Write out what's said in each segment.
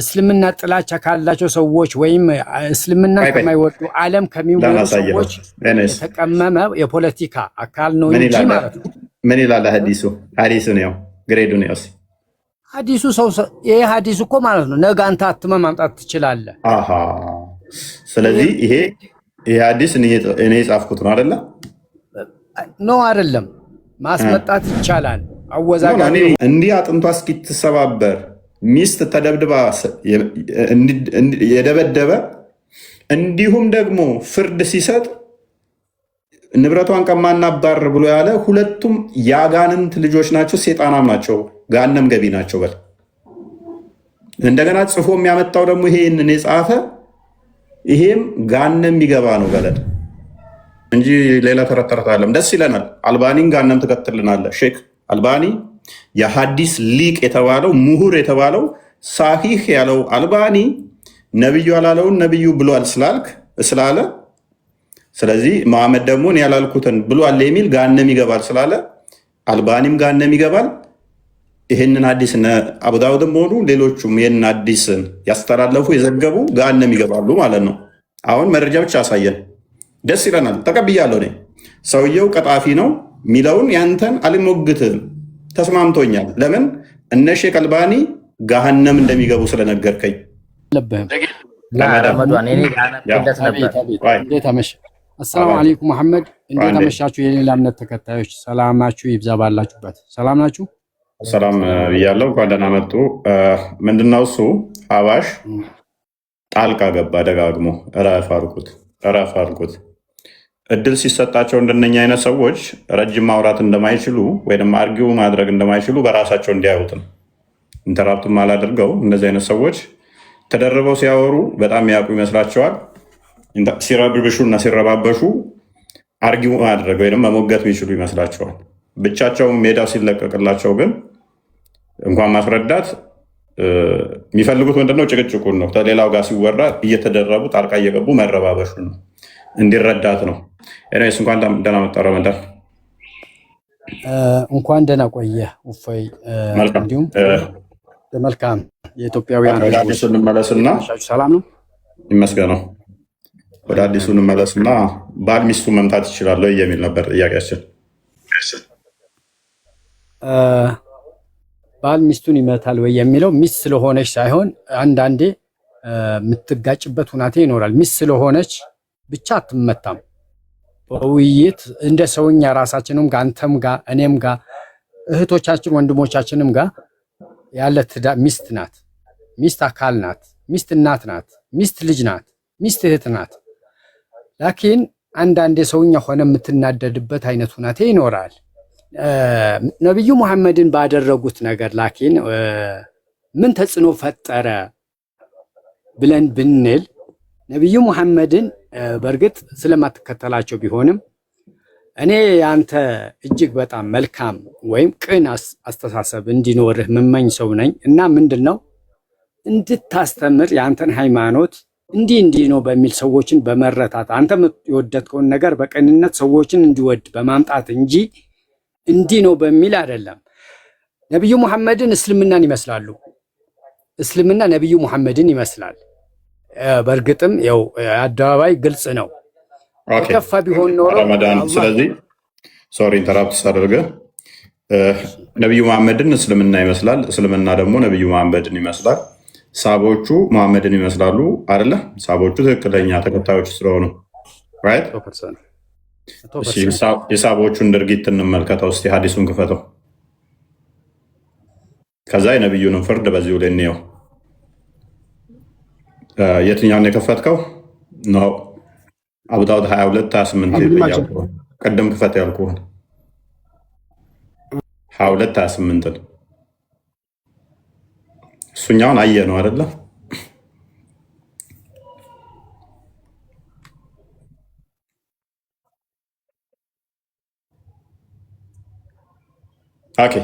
እስልምና ጥላቻ ካላቸው ሰዎች ወይም እስልምና ከማይወዱ ዓለም ከሚወዱ ሰዎች የተቀመመ የፖለቲካ አካል ነው እንጂ ማለት ነው። ምን ይላል ሐዲሱ? ሐዲሱ ነው ግሬዱ ነው። ሐዲሱ ሰው ይሄ ሐዲሱ እኮ ማለት ነው ነገ አንተ አትመ ማምጣት ትችላለህ። ስለዚህ ይሄ ሐዲስ እኔ የጻፍኩት ነው አይደለ? ነው አይደለም፣ ማስመጣት ይቻላል። አወዛጋቢ እንዲህ አጥንቷ እስኪትሰባበር ሚስት ተደብድባ የደበደበ እንዲሁም ደግሞ ፍርድ ሲሰጥ ንብረቷን ቀማና ባር ብሎ ያለ ሁለቱም የአጋንንት ልጆች ናቸው፣ ሴጣናም ናቸው፣ ጋነም ገቢ ናቸው። በል እንደገና ጽፎ የሚያመጣው ደግሞ ይሄንን የጻፈ ይሄም ጋነም የሚገባ ነው በለድ እንጂ ሌላ ተረት አለም። ደስ ይለናል። አልባኒን ጋነም ትከትልናለህ። ሼክ አልባኒ የሐዲስ ሊቅ የተባለው ምሁር የተባለው ሳሂህ ያለው አልባኒ ነብዩ ያላለውን ነብዩ ብሏል ስላለ ስለዚህ መሐመድ ደግሞ ያላልኩትን ብሏል የሚል ጋነም ይገባል ስላለ አልባኒም ጋነም ይገባል። ይህንን ሐዲስ አቡ ዳውድም ሆኑ ሌሎቹም ይህንን ሐዲስን ያስተላለፉ የዘገቡ ጋነም ይገባሉ ማለት ነው። አሁን መረጃ ብቻ አሳየን። ደስ ይለናል። ተቀብያለሁ። እኔ ሰውየው ቀጣፊ ነው ሚለውን ያንተን አልሞግትም፣ ተስማምቶኛል። ለምን እነ ሼክ አልባኒ ገሃነም እንደሚገቡ ስለነገርከኝ። አሰላሙ አለይኩም መሐመድ፣ እንዴት አመሻችሁ? የሌላ እምነት ተከታዮች ሰላማችሁ ይብዛ ባላችሁበት። ሰላም ናችሁ? ሰላም ብያለሁ። እንኳን ደህና መጡ። ምንድነው እሱ አባሽ ጣልቃ ገባ ደጋግሞ። እረፍ አልኩት። እድል ሲሰጣቸው እንደነኛ አይነት ሰዎች ረጅም ማውራት እንደማይችሉ ወይም አርጊው ማድረግ እንደማይችሉ በራሳቸው እንዲያዩት ነው። ኢንተራፕትም አላደርገው። እንደዚህ አይነት ሰዎች ተደርበው ሲያወሩ በጣም ያውቁ ይመስላቸዋል። ሲረብሹ እና ሲረባበሹ አርጊው ማድረግ ወይም መሞገት የሚችሉ ይመስላቸዋል። ብቻቸውን ሜዳው ሲለቀቅላቸው ግን እንኳን ማስረዳት የሚፈልጉት ምንድነው? ጭቅጭቁን ነው። ከሌላው ጋር ሲወራ እየተደረቡ ጣልቃ እየገቡ መረባበሹን ነው፣ እንዲረዳት ነው። ኤኒዌይስ እንኳን ደህና መጣ ረመዳን። እንኳን ደህና ቆየ ውፈይ። እንዲሁም መልካም የኢትዮጵያውያን ወደ አዲሱ እንመለስና ሰላም ነው ይመስገነው። ወደ አዲሱ እንመለስና ባል ሚስቱ መምታት ይችላል የሚል ነበር ጥያቄያችን። ባል ሚስቱን ይመታል ወይ የሚለው ሚስት ስለሆነች ሳይሆን አንዳንዴ የምትጋጭበት ሁናቴ ይኖራል። ሚስት ስለሆነች ብቻ አትመታም። በውይይት እንደ ሰውኛ ራሳችንም ጋር አንተም ጋር እኔም ጋር እህቶቻችን ወንድሞቻችንም ጋር ያለ ሚስት ናት። ሚስት አካል ናት። ሚስት እናት ናት። ሚስት ልጅ ናት። ሚስት እህት ናት። ላኪን አንዳንዴ ሰውኛ ሆነ የምትናደድበት አይነት ሁናቴ ይኖራል። ነብዩ መሐመድን ባደረጉት ነገር ላኪን ምን ተጽዕኖ ፈጠረ ብለን ብንል ነብዩ መሐመድን በእርግጥ ስለማትከተላቸው ቢሆንም እኔ ያንተ እጅግ በጣም መልካም ወይም ቅን አስተሳሰብ እንዲኖርህ መመኝ ሰው ነኝ እና ምንድነው እንድታስተምር ያንተን ሃይማኖት እንዲህ ነው በሚል ሰዎችን በመረታት አንተ የወደድከውን ነገር በቅንነት ሰዎችን እንዲወድ በማምጣት እንጂ እንዲህ ነው በሚል አይደለም። ነብዩ መሐመድን እስልምናን ይመስላሉ። እስልምና ነብዩ መሐመድን ይመስላል። በእርግጥም ያው አደባባይ ግልጽ ነው። ከፋ ቢሆን ኖሮ ረመዳን። ስለዚህ ሶሪ ኢንተራፕት ሳደርገ ነብዩ መሐመድን እስልምና ይመስላል፣ እስልምና ደግሞ ነብዩ መሐመድን ይመስላል። ሳቦቹ መሐመድን ይመስላሉ አይደለ? ሳቦቹ ትክክለኛ ተከታዮች ስለሆኑ ራይት። የሳቦቹን ድርጊት እንመልከተው እስቲ፣ ሐዲሱን ክፈተው፣ ከዛ የነብዩንም ፍርድ በዚሁ ላይ እንየው። የትኛውን የከፈትከው ነው? አቡ ዳውድ 22:28 ቅድም ክፈት ያልኩህን 22:28 እሱኛውን አየ ነው አይደለ? ኦኬ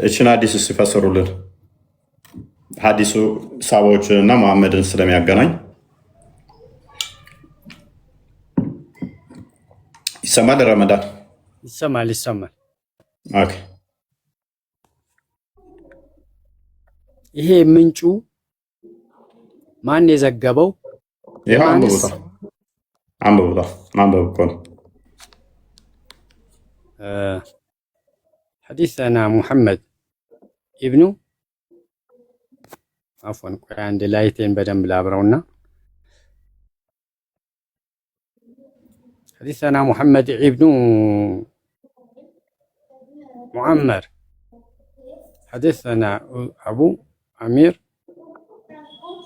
እችን ሐዲስ ሲፈስሩልን ሐዲሱ ሳባዎችን እና መሐመድን ስለሚያገናኝ ይሰማል። ረመዳን ይሰማል። ኦኬ ይሄ ምንጩ ማን የዘገበው? ይሄ አንብቡታ ማንበብ እኮ ነው። حديثنا محمد ابن عفوا عند لايتين بدن بلا برونا. حديثنا محمد ابن معمر. حدثنا أبو عمير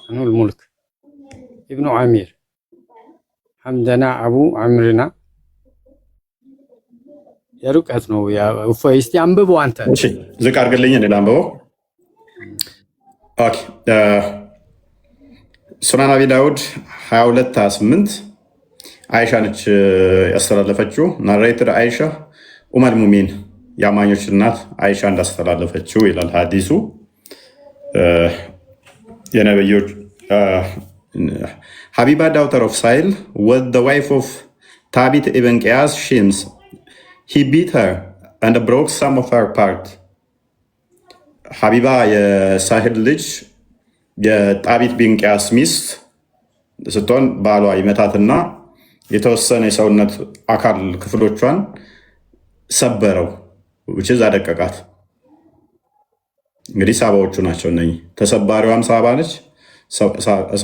عنه الملك ابن عمير. حمدنا أبو عمرنا. የሩቀት ነው ያ እፎይ እስቲ አንብበው አንተ እሺ ዝቅ አድርግልኝ እኔ ላንብበው ኦኬ ሱናን አቢ ዳውድ 22:28 አይሻ ነች ያስተላለፈችው ናሬትድ አይሻ ኡመል ሙሚን የአማኞች እናት አይሻ እንዳስተላለፈችው ይላል ሐዲሱ የነብዮች ሀቢባ ዳውተር ኦፍ ሳይል was the wife of ታቢት ኢብን ቂያስ ሺምስ He beat her and broke some of her part. ሀቢባ የሳሂል ልጅ የጣቢት ቢን ቂያስ ሚስት ስትሆን ባሏ ይመታትና የተወሰነ የሰውነት አካል ክፍሎቿን ሰበረው which አደቀቃት። እንግዲህ ሳባዎቹ ናቸው እነኚህ። ተሰባሪዋም ሳባ ነች፣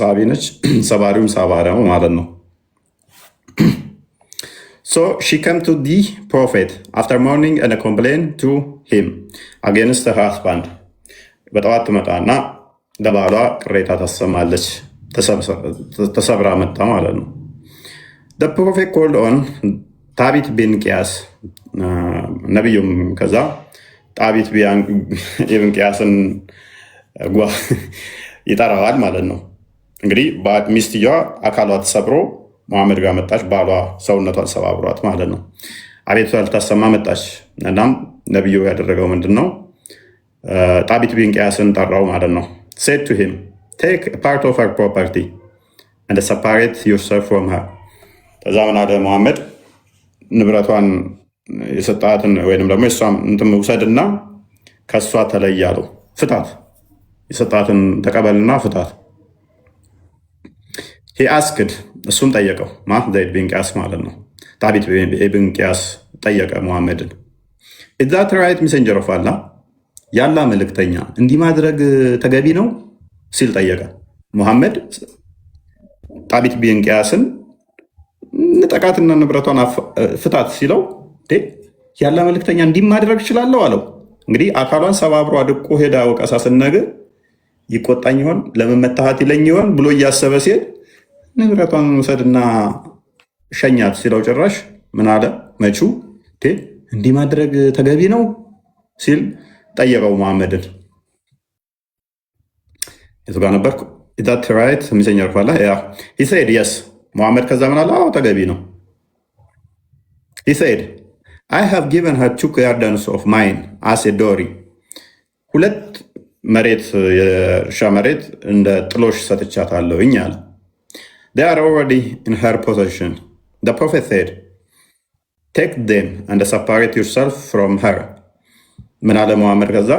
ሳቢ ነች፣ ሰባሪውም ሳባ ነው ማለት ነው። So she came to the prophet after mourning and complained to him against her husband. በጠዋት ትመጣና ለባሏ ቅሬታ ታሰማለች። ተሰብራ መጣ ማለት ነው። The prophet called on ታቢት ቢን ቂያስ ነቢዩም ከዛ ጣቢት ቢን ቂያስን ይጠራዋል ማለት ነው። እንግዲህ ሚስትየዋ አካሏ ተሰብሮ መሐመድ ጋር መጣች። ባሏ ሰውነቷን ሰባብሯት ማለት ነው። አቤቱታ ልታሰማ መጣች። እናም ነቢዩ ያደረገው ምንድን ነው? ጣቢት ቢን ቂያስን ጠራው ማለት ነው። said to him take part of her property and separate yourself from her። ከዛ ምን አለ መሐመድ? ንብረቷን የሰጣትን ወይንም ደግሞ የሷን እንትን ውሰድና ከሷ ተለይ አለው። ፍታት፣ የሰጣትን ተቀበልና ፍታት። he asked እሱም ጠየቀው ዘይድ ቢን ቂያስ ማለት ነው። ታቢት ቢን ቂያስ ጠየቀ ሙሐመድን is that right messenger of Allah ያላ መልእክተኛ እንዲህ ማድረግ ተገቢ ነው ሲል ጠየቀ። ሙሐመድ ታቢት ቢን ቂያስን ንጠቃትና ንብረቷን ፍታት ሲለው ያላ መልእክተኛ እንዲህ ማድረግ እችላለሁ አለው። እንግዲህ አካሏን ሰባብሮ አድቆ ሄዳ ወቀሳ ስነግር ይቆጣኝ ይሆን ለምን መታሃት ይለኝ ይሆን ብሎ እያሰበ ሲሄድ ንብረቷን ውሰድና ሸኛት ሲለው ጭራሽ ምን አለ መቹ እንዲህ ማድረግ ተገቢ ነው ሲል ጠየቀው ሙሐመድን። የቱ ጋር ነበርኩ? ኢዛት ራይት ሚሰኛር ፋላ ያ he said yes ሙሐመድ ከዛ ምን አለ? አዎ ተገቢ ነው። he said I have given her 2 gardens of mine as a dowry ሁለት መሬት የእርሻ መሬት እንደ ጥሎሽ ሰጥቻታለሁኝ አለ። They are already in her possession. The prophet said, take them and separate yourself from her. ምን አለ ሙሐመድ ከዛ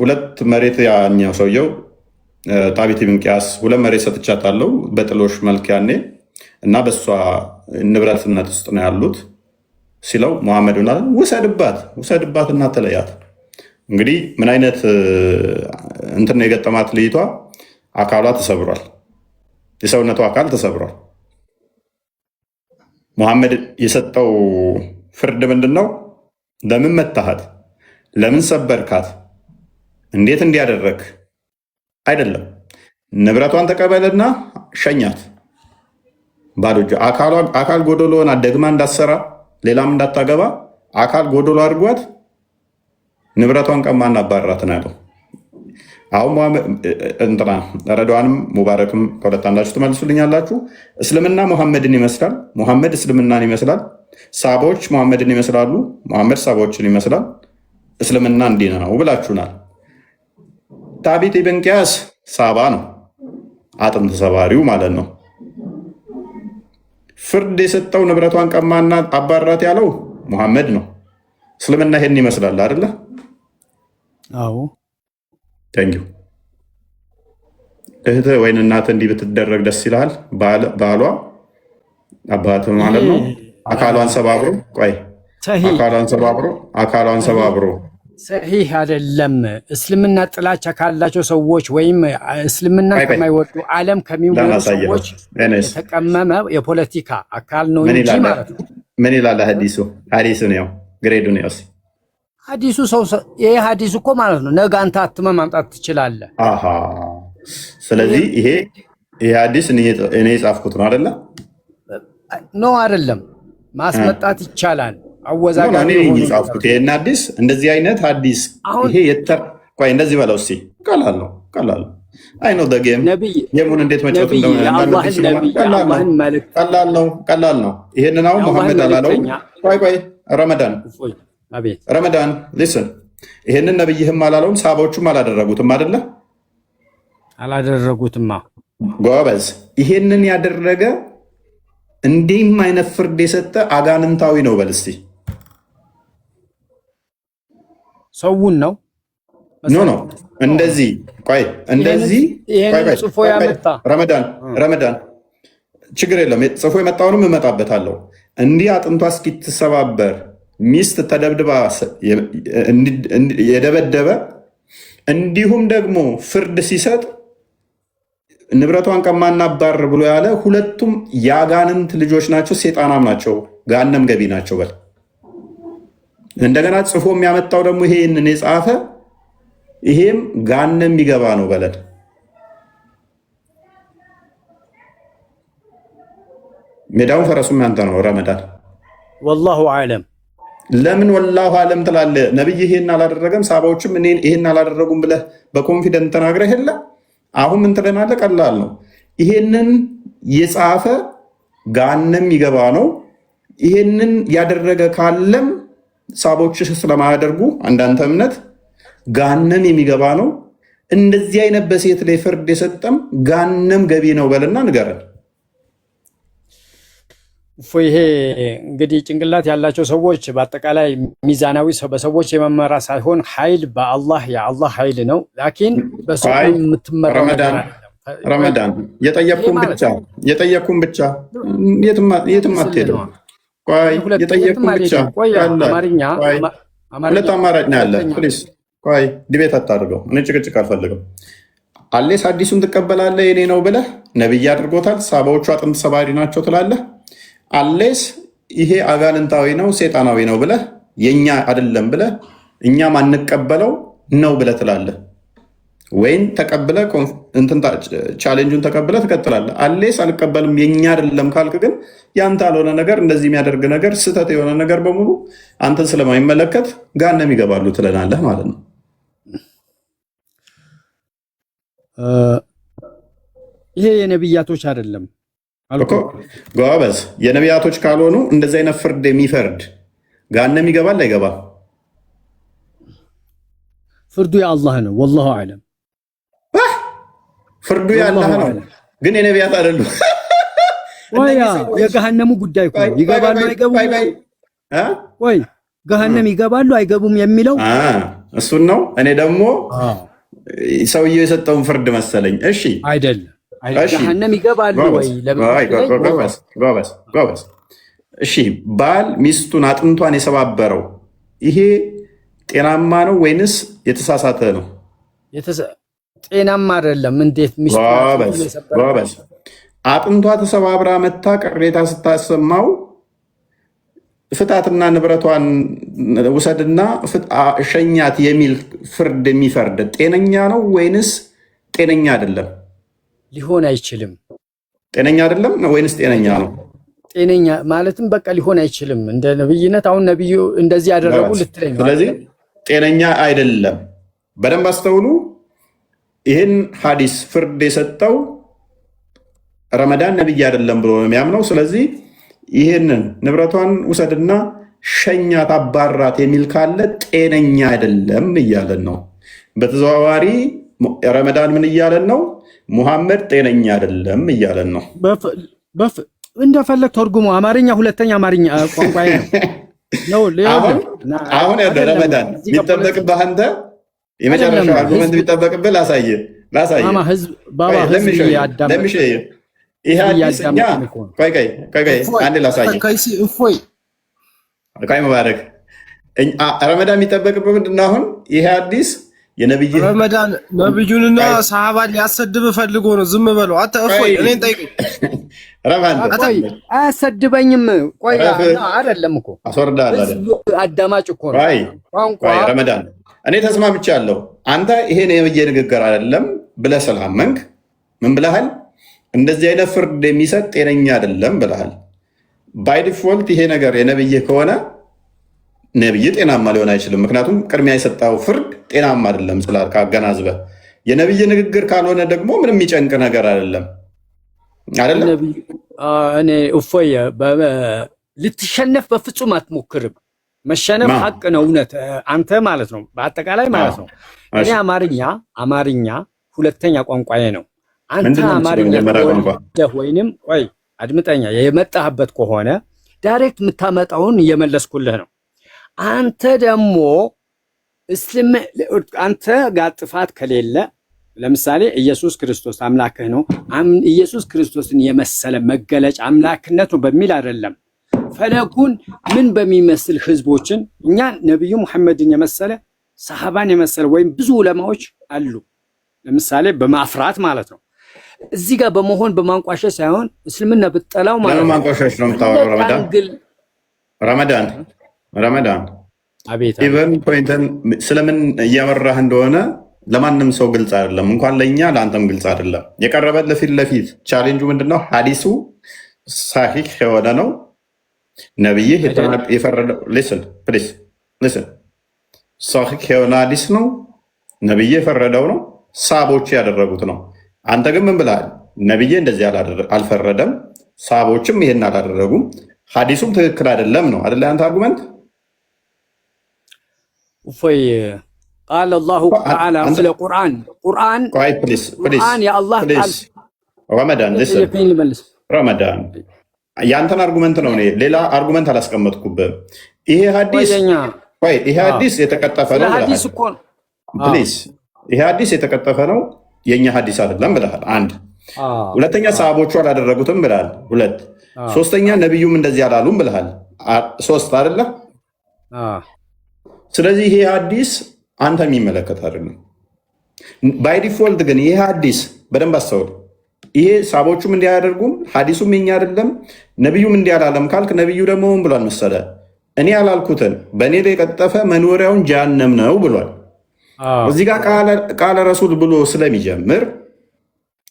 ሁለት መሬት ያኛው ሰውየው ታቢት ቢን ቂያስ ሁለት መሬት ሰጥቻታለሁ በጥሎሽ መልክ ያኔ እና በሷ ንብረትነት ውስጥ ነው ያሉት ሲለው ሙሐመድ ምን አለ? ውሰድባትና ተለያት። እንግዲህ ምን አይነት እንትን ነው የገጠማት ልይቷ? አካሏ ተሰብሯል። የሰውነቱ አካል ተሰብሯል። ሙሐመድ የሰጠው ፍርድ ምንድን ነው? ለምን መታሃት? ለምን ሰበርካት? እንዴት እንዲያደረግ አይደለም። ንብረቷን ተቀበልና ሸኛት። ባዶ እጇ አካል ጎዶሎ ሆና ደግማ እንዳትሰራ ሌላም እንዳታገባ አካል ጎዶሎ አድርጓት ንብረቷን ቀማና አባራት ነው ያለው። አሁን እንትና ረድዋንም ሙባረክም ከሁለት አንዳችሁ ትመልሱልኛላችሁ። እስልምና ሙሐመድን ይመስላል፣ ሙሐመድ እስልምናን ይመስላል። ሳቦች ሙሐመድን ይመስላሉ፣ ሙሐመድ ሳቦችን ይመስላል። እስልምና እንዲህ ነው ብላችሁናል። ታቢት ኢብን ቂያስ ሳባ ነው፣ አጥንት ሰባሪው ማለት ነው። ፍርድ የሰጠው ንብረቷን ቀማና አባራት ያለው ሙሐመድ ነው። እስልምና ይሄን ይመስላል አይደለ? አዎ። ታንኪዩ እህትህ ወይን እናትህ እንዲህ ብትደረግ ደስ ይልሃል? ባሏ አባትህ ማለት ነው አካሏን ሰባብሮ አካሏን ሰባብሮ ሰሂህ አይደለም። እስልምና ጥላቻ ካላቸው ሰዎች ወይም እስልምና ከማይወዱ ዓለም ከሚወዱ ሰዎች የተቀመመ የፖለቲካ አካል ነው እንጂ ማለት ነው። ምን ይላል ሐዲሱ? ሐዲሱ ነው ግሬዱ ነው። ሐዲሱ ሰው ይሄ ሐዲሱ እኮ ማለት ነው ነገ አንተ አትመህ ማምጣት ትችላለህ። ስለዚህ ይሄ ሐዲስ እኔ የጻፍኩት ነው አይደለ? ነው አይደለም፣ ማስመጣት ይቻላል። አወዛጋቢ ነው የጻፍኩት ይሄን ሐዲስ። እንደዚህ አይነት ሐዲስ ይሄ ቆይ እንደዚህ በለው እስኪ። ቀላል አይ ነው ደገም የሙን እንዴት መጫወት ቀላል ነው። ይሄንን አሁን መሐመድ አላለው። ቆይ ረመዳን ሊስን ይሄንን ነብይህም አላለውም፣ ሳባዎቹም አላደረጉትም አይደለ? አላደረጉትማ። ጎበዝ። ይሄንን ያደረገ እንዲህም አይነት ፍርድ የሰጠ አጋንንታዊ ነው በል እስቲ። ሰውን ነው ኖ እንደዚህ እንደዚህ ጽፎ ያመጣ ረመዳን ችግር የለም ጽፎ የመጣውንም እመጣበታለሁ። እንዲህ አጥንቷ እስኪትሰባበር ሚስት ተደብድባ የደበደበ እንዲሁም ደግሞ ፍርድ ሲሰጥ ንብረቷን ቀማና ባር ብሎ ያለ ሁለቱም የአጋንንት ልጆች ናቸው፣ ሴጣናም ናቸው፣ ጋነም ገቢ ናቸው በል። እንደገና ጽፎ የሚያመጣው ደግሞ ይሄንን የጻፈ ይሄም ጋነም የሚገባ ነው በለን። ሜዳውን ፈረሱም ያንተ ነው ረመዳን። ወላሁ አዕለም። ለምን ወላሁ አዕለም ትላለህ? ነብይ ይሄን አላደረገም፣ ሳባዎችም እኔ ይሄን አላደረጉም ብለህ በኮንፊደንት ተናግረህ የለ። አሁን ምን ትለናለህ? ቀላል ነው። ይሄንን የጻፈ ጋነም የሚገባ ነው። ይሄንን ያደረገ ካለም ሳቦችሽ ስለማያደርጉ አንዳንተ እምነት ጋነም የሚገባ ነው። እንደዚህ አይነት በሴት ላይ ፍርድ የሰጠም ጋነም ገቢ ነው በልና ንገረን። ይሄ እንግዲህ ጭንቅላት ያላቸው ሰዎች በአጠቃላይ ሚዛናዊ በሰዎች የመመራ ሳይሆን ኃይል በአላህ የአላህ ኃይል ነው። ላኪን በሰው የምትመራው ረመዳን የጠየቅኩን ብቻ የትም አትሄድም። የጠየቅኩን ብቻ ሁለት አማራጭ ነው ያለ። ፕሊዝ ቆይ ዲቤት አታድርገው። እኔ ጭቅጭቅ አልፈልግም። አሌስ አዲሱን ትቀበላለህ የኔ ነው ብለህ ነብይ አድርጎታል፣ ሳባዎቹ አጥንት ሰባሪ ናቸው ትላለህ። አሌስ ይሄ አጋንንታዊ ነው ሴጣናዊ ነው ብለህ የኛ አይደለም ብለህ እኛም አንቀበለው ነው ብለህ ትላለህ። ወይም ተቀብለህ ቻሌንጁን ተቀብለህ ትቀጥላለህ። አሌስ አልቀበልም የኛ አይደለም ካልክ ግን ያንተ ያልሆነ ነገር እንደዚህ የሚያደርግ ነገር ስህተት የሆነ ነገር በሙሉ አንተን ስለማይመለከት ጋነም ይገባሉ ትለናለህ ማለት ነው። ይሄ የነብያቶች አይደለም ጎበዝ። የነቢያቶች ካልሆኑ እንደዚህ አይነት ፍርድ የሚፈርድ ጋነም ይገባል አይገባም? ፍርዱ የአላህ ነው። ወላሁ አዕለም። ፍርዱ የአላህ ነው ግን የነቢያት አይደሉም። የገሃነሙ ጉዳይ እኮ ይገባሉ አይገቡም፣ ወይ ገሃነም ይገባሉ አይገቡም የሚለው እሱን ነው። እኔ ደግሞ ሰውየው የሰጠውን ፍርድ መሰለኝ። እሺ አይደለም ገሃነም ይገባሉ ወይ? ጎበዝ። እሺ ባል ሚስቱን አጥንቷን የሰባበረው ይሄ ጤናማ ነው ወይንስ የተሳሳተ ነው? ጤናማ አይደለም። እንዴት ጎበዝ። አጥንቷ ተሰባብራ መታ ቅሬታ ስታሰማው ፍታትና ንብረቷን ውሰድና ሸኛት የሚል ፍርድ የሚፈርድ ጤነኛ ነው ወይንስ ጤነኛ አይደለም? ሊሆን አይችልም። ጤነኛ አይደለም ወይንስ ጤነኛ ነው? ጤነኛ ማለትም በቃ ሊሆን አይችልም። እንደ ነብይነት አሁን ነብዩ እንደዚህ ያደረጉ ልትለኝ ነው። ስለዚህ ጤነኛ አይደለም። በደንብ አስተውሉ። ይህን ሐዲስ ፍርድ የሰጠው ረመዳን ነብይ አይደለም ብሎ ነው የሚያምነው። ስለዚህ ይህንን ንብረቷን ውሰድና ሸኛት አባራት የሚል ካለ ጤነኛ አይደለም እያለን ነው። በተዘዋዋሪ ረመዳን ምን እያለን ነው? ሙሐመድ ጤነኛ አይደለም እያለን ነው። እንደፈለግ ተርጉሞ አማርኛ ሁለተኛ አማርኛ ቋንቋ ነው። አሁን ረመዳን የሚጠበቅብህ አንተ የመጨረሻው አርጉመንት የሚጠበቅብህ ላሳየ ላሳየህ ማማ ህዝብ ባባ ህዝብ ያዳመጥ ይሄ አዲስ እኛ ቆይ አንዴ ላሳየህ። እፎይ ቆይ መባረክ ረመዳን የሚጠበቅብህ ምንድን ነው? አሁን ይሄ አዲስ የነብይ ረመዳን ነብዩንና ሰሃባን ሊያሰድብ ፈልጎ ነው። ዝም በለው አንተ። እፎይ እኔን ጠይቀኝ። ረመዳን አያሰድበኝም። ቆይ አይደለም እኮ አስወርዳለሁ። አዳማጭ እኮ ነው ቋንቋ። ረመዳን እኔ ተስማምቻለሁ። አንተ ይሄን የነብይ ንግግር አይደለም ብለህ ስላመንክ ምን ብለሃል? እንደዚህ አይነት ፍርድ የሚሰጥ ጤነኛ አይደለም ብለሃል። ባይ ዲፎልት ይሄ ነገር የነብይ ከሆነ ነብይ ጤናማ ሊሆን አይችልም። ምክንያቱም ቅድሚያ የሰጣው ፍርድ ጤናማ አይደለም ስላልክ አገናዝበህ። የነብይ ንግግር ካልሆነ ደግሞ ምንም የሚጨንቅ ነገር አይደለም አይደለም። እኔ እፎይ ልትሸነፍ በፍጹም አትሞክርም። መሸነፍ ሀቅ ነው፣ እውነት አንተ ማለት ነው፣ በአጠቃላይ ማለት ነው። እኔ አማርኛ ሁለተኛ ቋንቋዬ ነው። አንተ አማርኛ ወይንም ቆይ አድምጠኛ የመጣህበት ከሆነ ዳይሬክት የምታመጣውን እየመለስኩልህ ነው። አንተ ደግሞ አንተ ጋር ጥፋት ከሌለ ለምሳሌ ኢየሱስ ክርስቶስ አምላክህ ነው፣ ኢየሱስ ክርስቶስን የመሰለ መገለጫ አምላክነት ነው በሚል አይደለም። ፈለጉን ምን በሚመስል ህዝቦችን እኛ ነብዩ መሐመድን የመሰለ ሰሃባን የመሰለ ወይም ብዙ ዑለማዎች አሉ። ለምሳሌ በማፍራት ማለት ነው። እዚህ ጋር በመሆን በማንቋሸሽ ሳይሆን እስልምና ብጠላው ማለት ነው። ማንቋሸሽ ነው የምታወራው። ረመዳን አቤት ኢቨን ፖይንትን ስለምን እያመራህ እንደሆነ ለማንም ሰው ግልጽ አይደለም። እንኳን ለእኛ ለአንተም ግልጽ አይደለም። የቀረበልህ ፊት ለፊት ቻሌንጁ ምንድነው? ሀዲሱ ሳሂህ የሆነ ነው። ነብይህ የፈረደው ሊስን ሳሂህ የሆነ ሀዲስ ነው። ነብይህ የፈረደው ነው። ሳቦች ያደረጉት ነው። አንተ ግን ምን ብለሃል? ነብዬ እንደዚህ አልፈረደም፣ ሳቦችም ይሄን አላደረጉም፣ ሀዲሱም ትክክል አይደለም ነው አይደለ? አንተ አርጉመንት እፎይ ቃል አላሁ ተዓላ ስለ ቁርአን የአላህ ቃል ረመዳን ያንተን አርጉመንት ነው። እኔ ሌላ አርጉመንት አላስቀመጥኩብህም። ይሄ ሀዲስ የተቀጠፈ ነው። ይሄ ሀዲስ የተቀጠፈ ነው፣ የእኛ ሀዲስ አይደለም ብለሃል። አንድ ሁለተኛ ሰሃቦቹ አላደረጉትም ብለሃል። ሁለት ሶስተኛ ነቢዩም እንደዚህ አላሉም ብለሃል። ሶስት አይደለ? ስለዚህ ይሄ ሀዲስ አንተ የሚመለከት አይደለም። ባይ ዲፎልት ግን ይሄ ሀዲስ በደንብ አስተውል። ይሄ ሰሃቦቹም እንዲህ አያደርጉም፣ ሀዲሱም የኛ አይደለም፣ ነቢዩም እንዲህ አላለም ካልክ ነቢዩ ደግሞ ምን ብሏል መሰለ? እኔ ያላልኩትን በእኔ ላይ የቀጠፈ መኖሪያውን ጀሃነም ነው ብሏል። እዚህ ጋር ቃለ ረሱል ብሎ ስለሚጀምር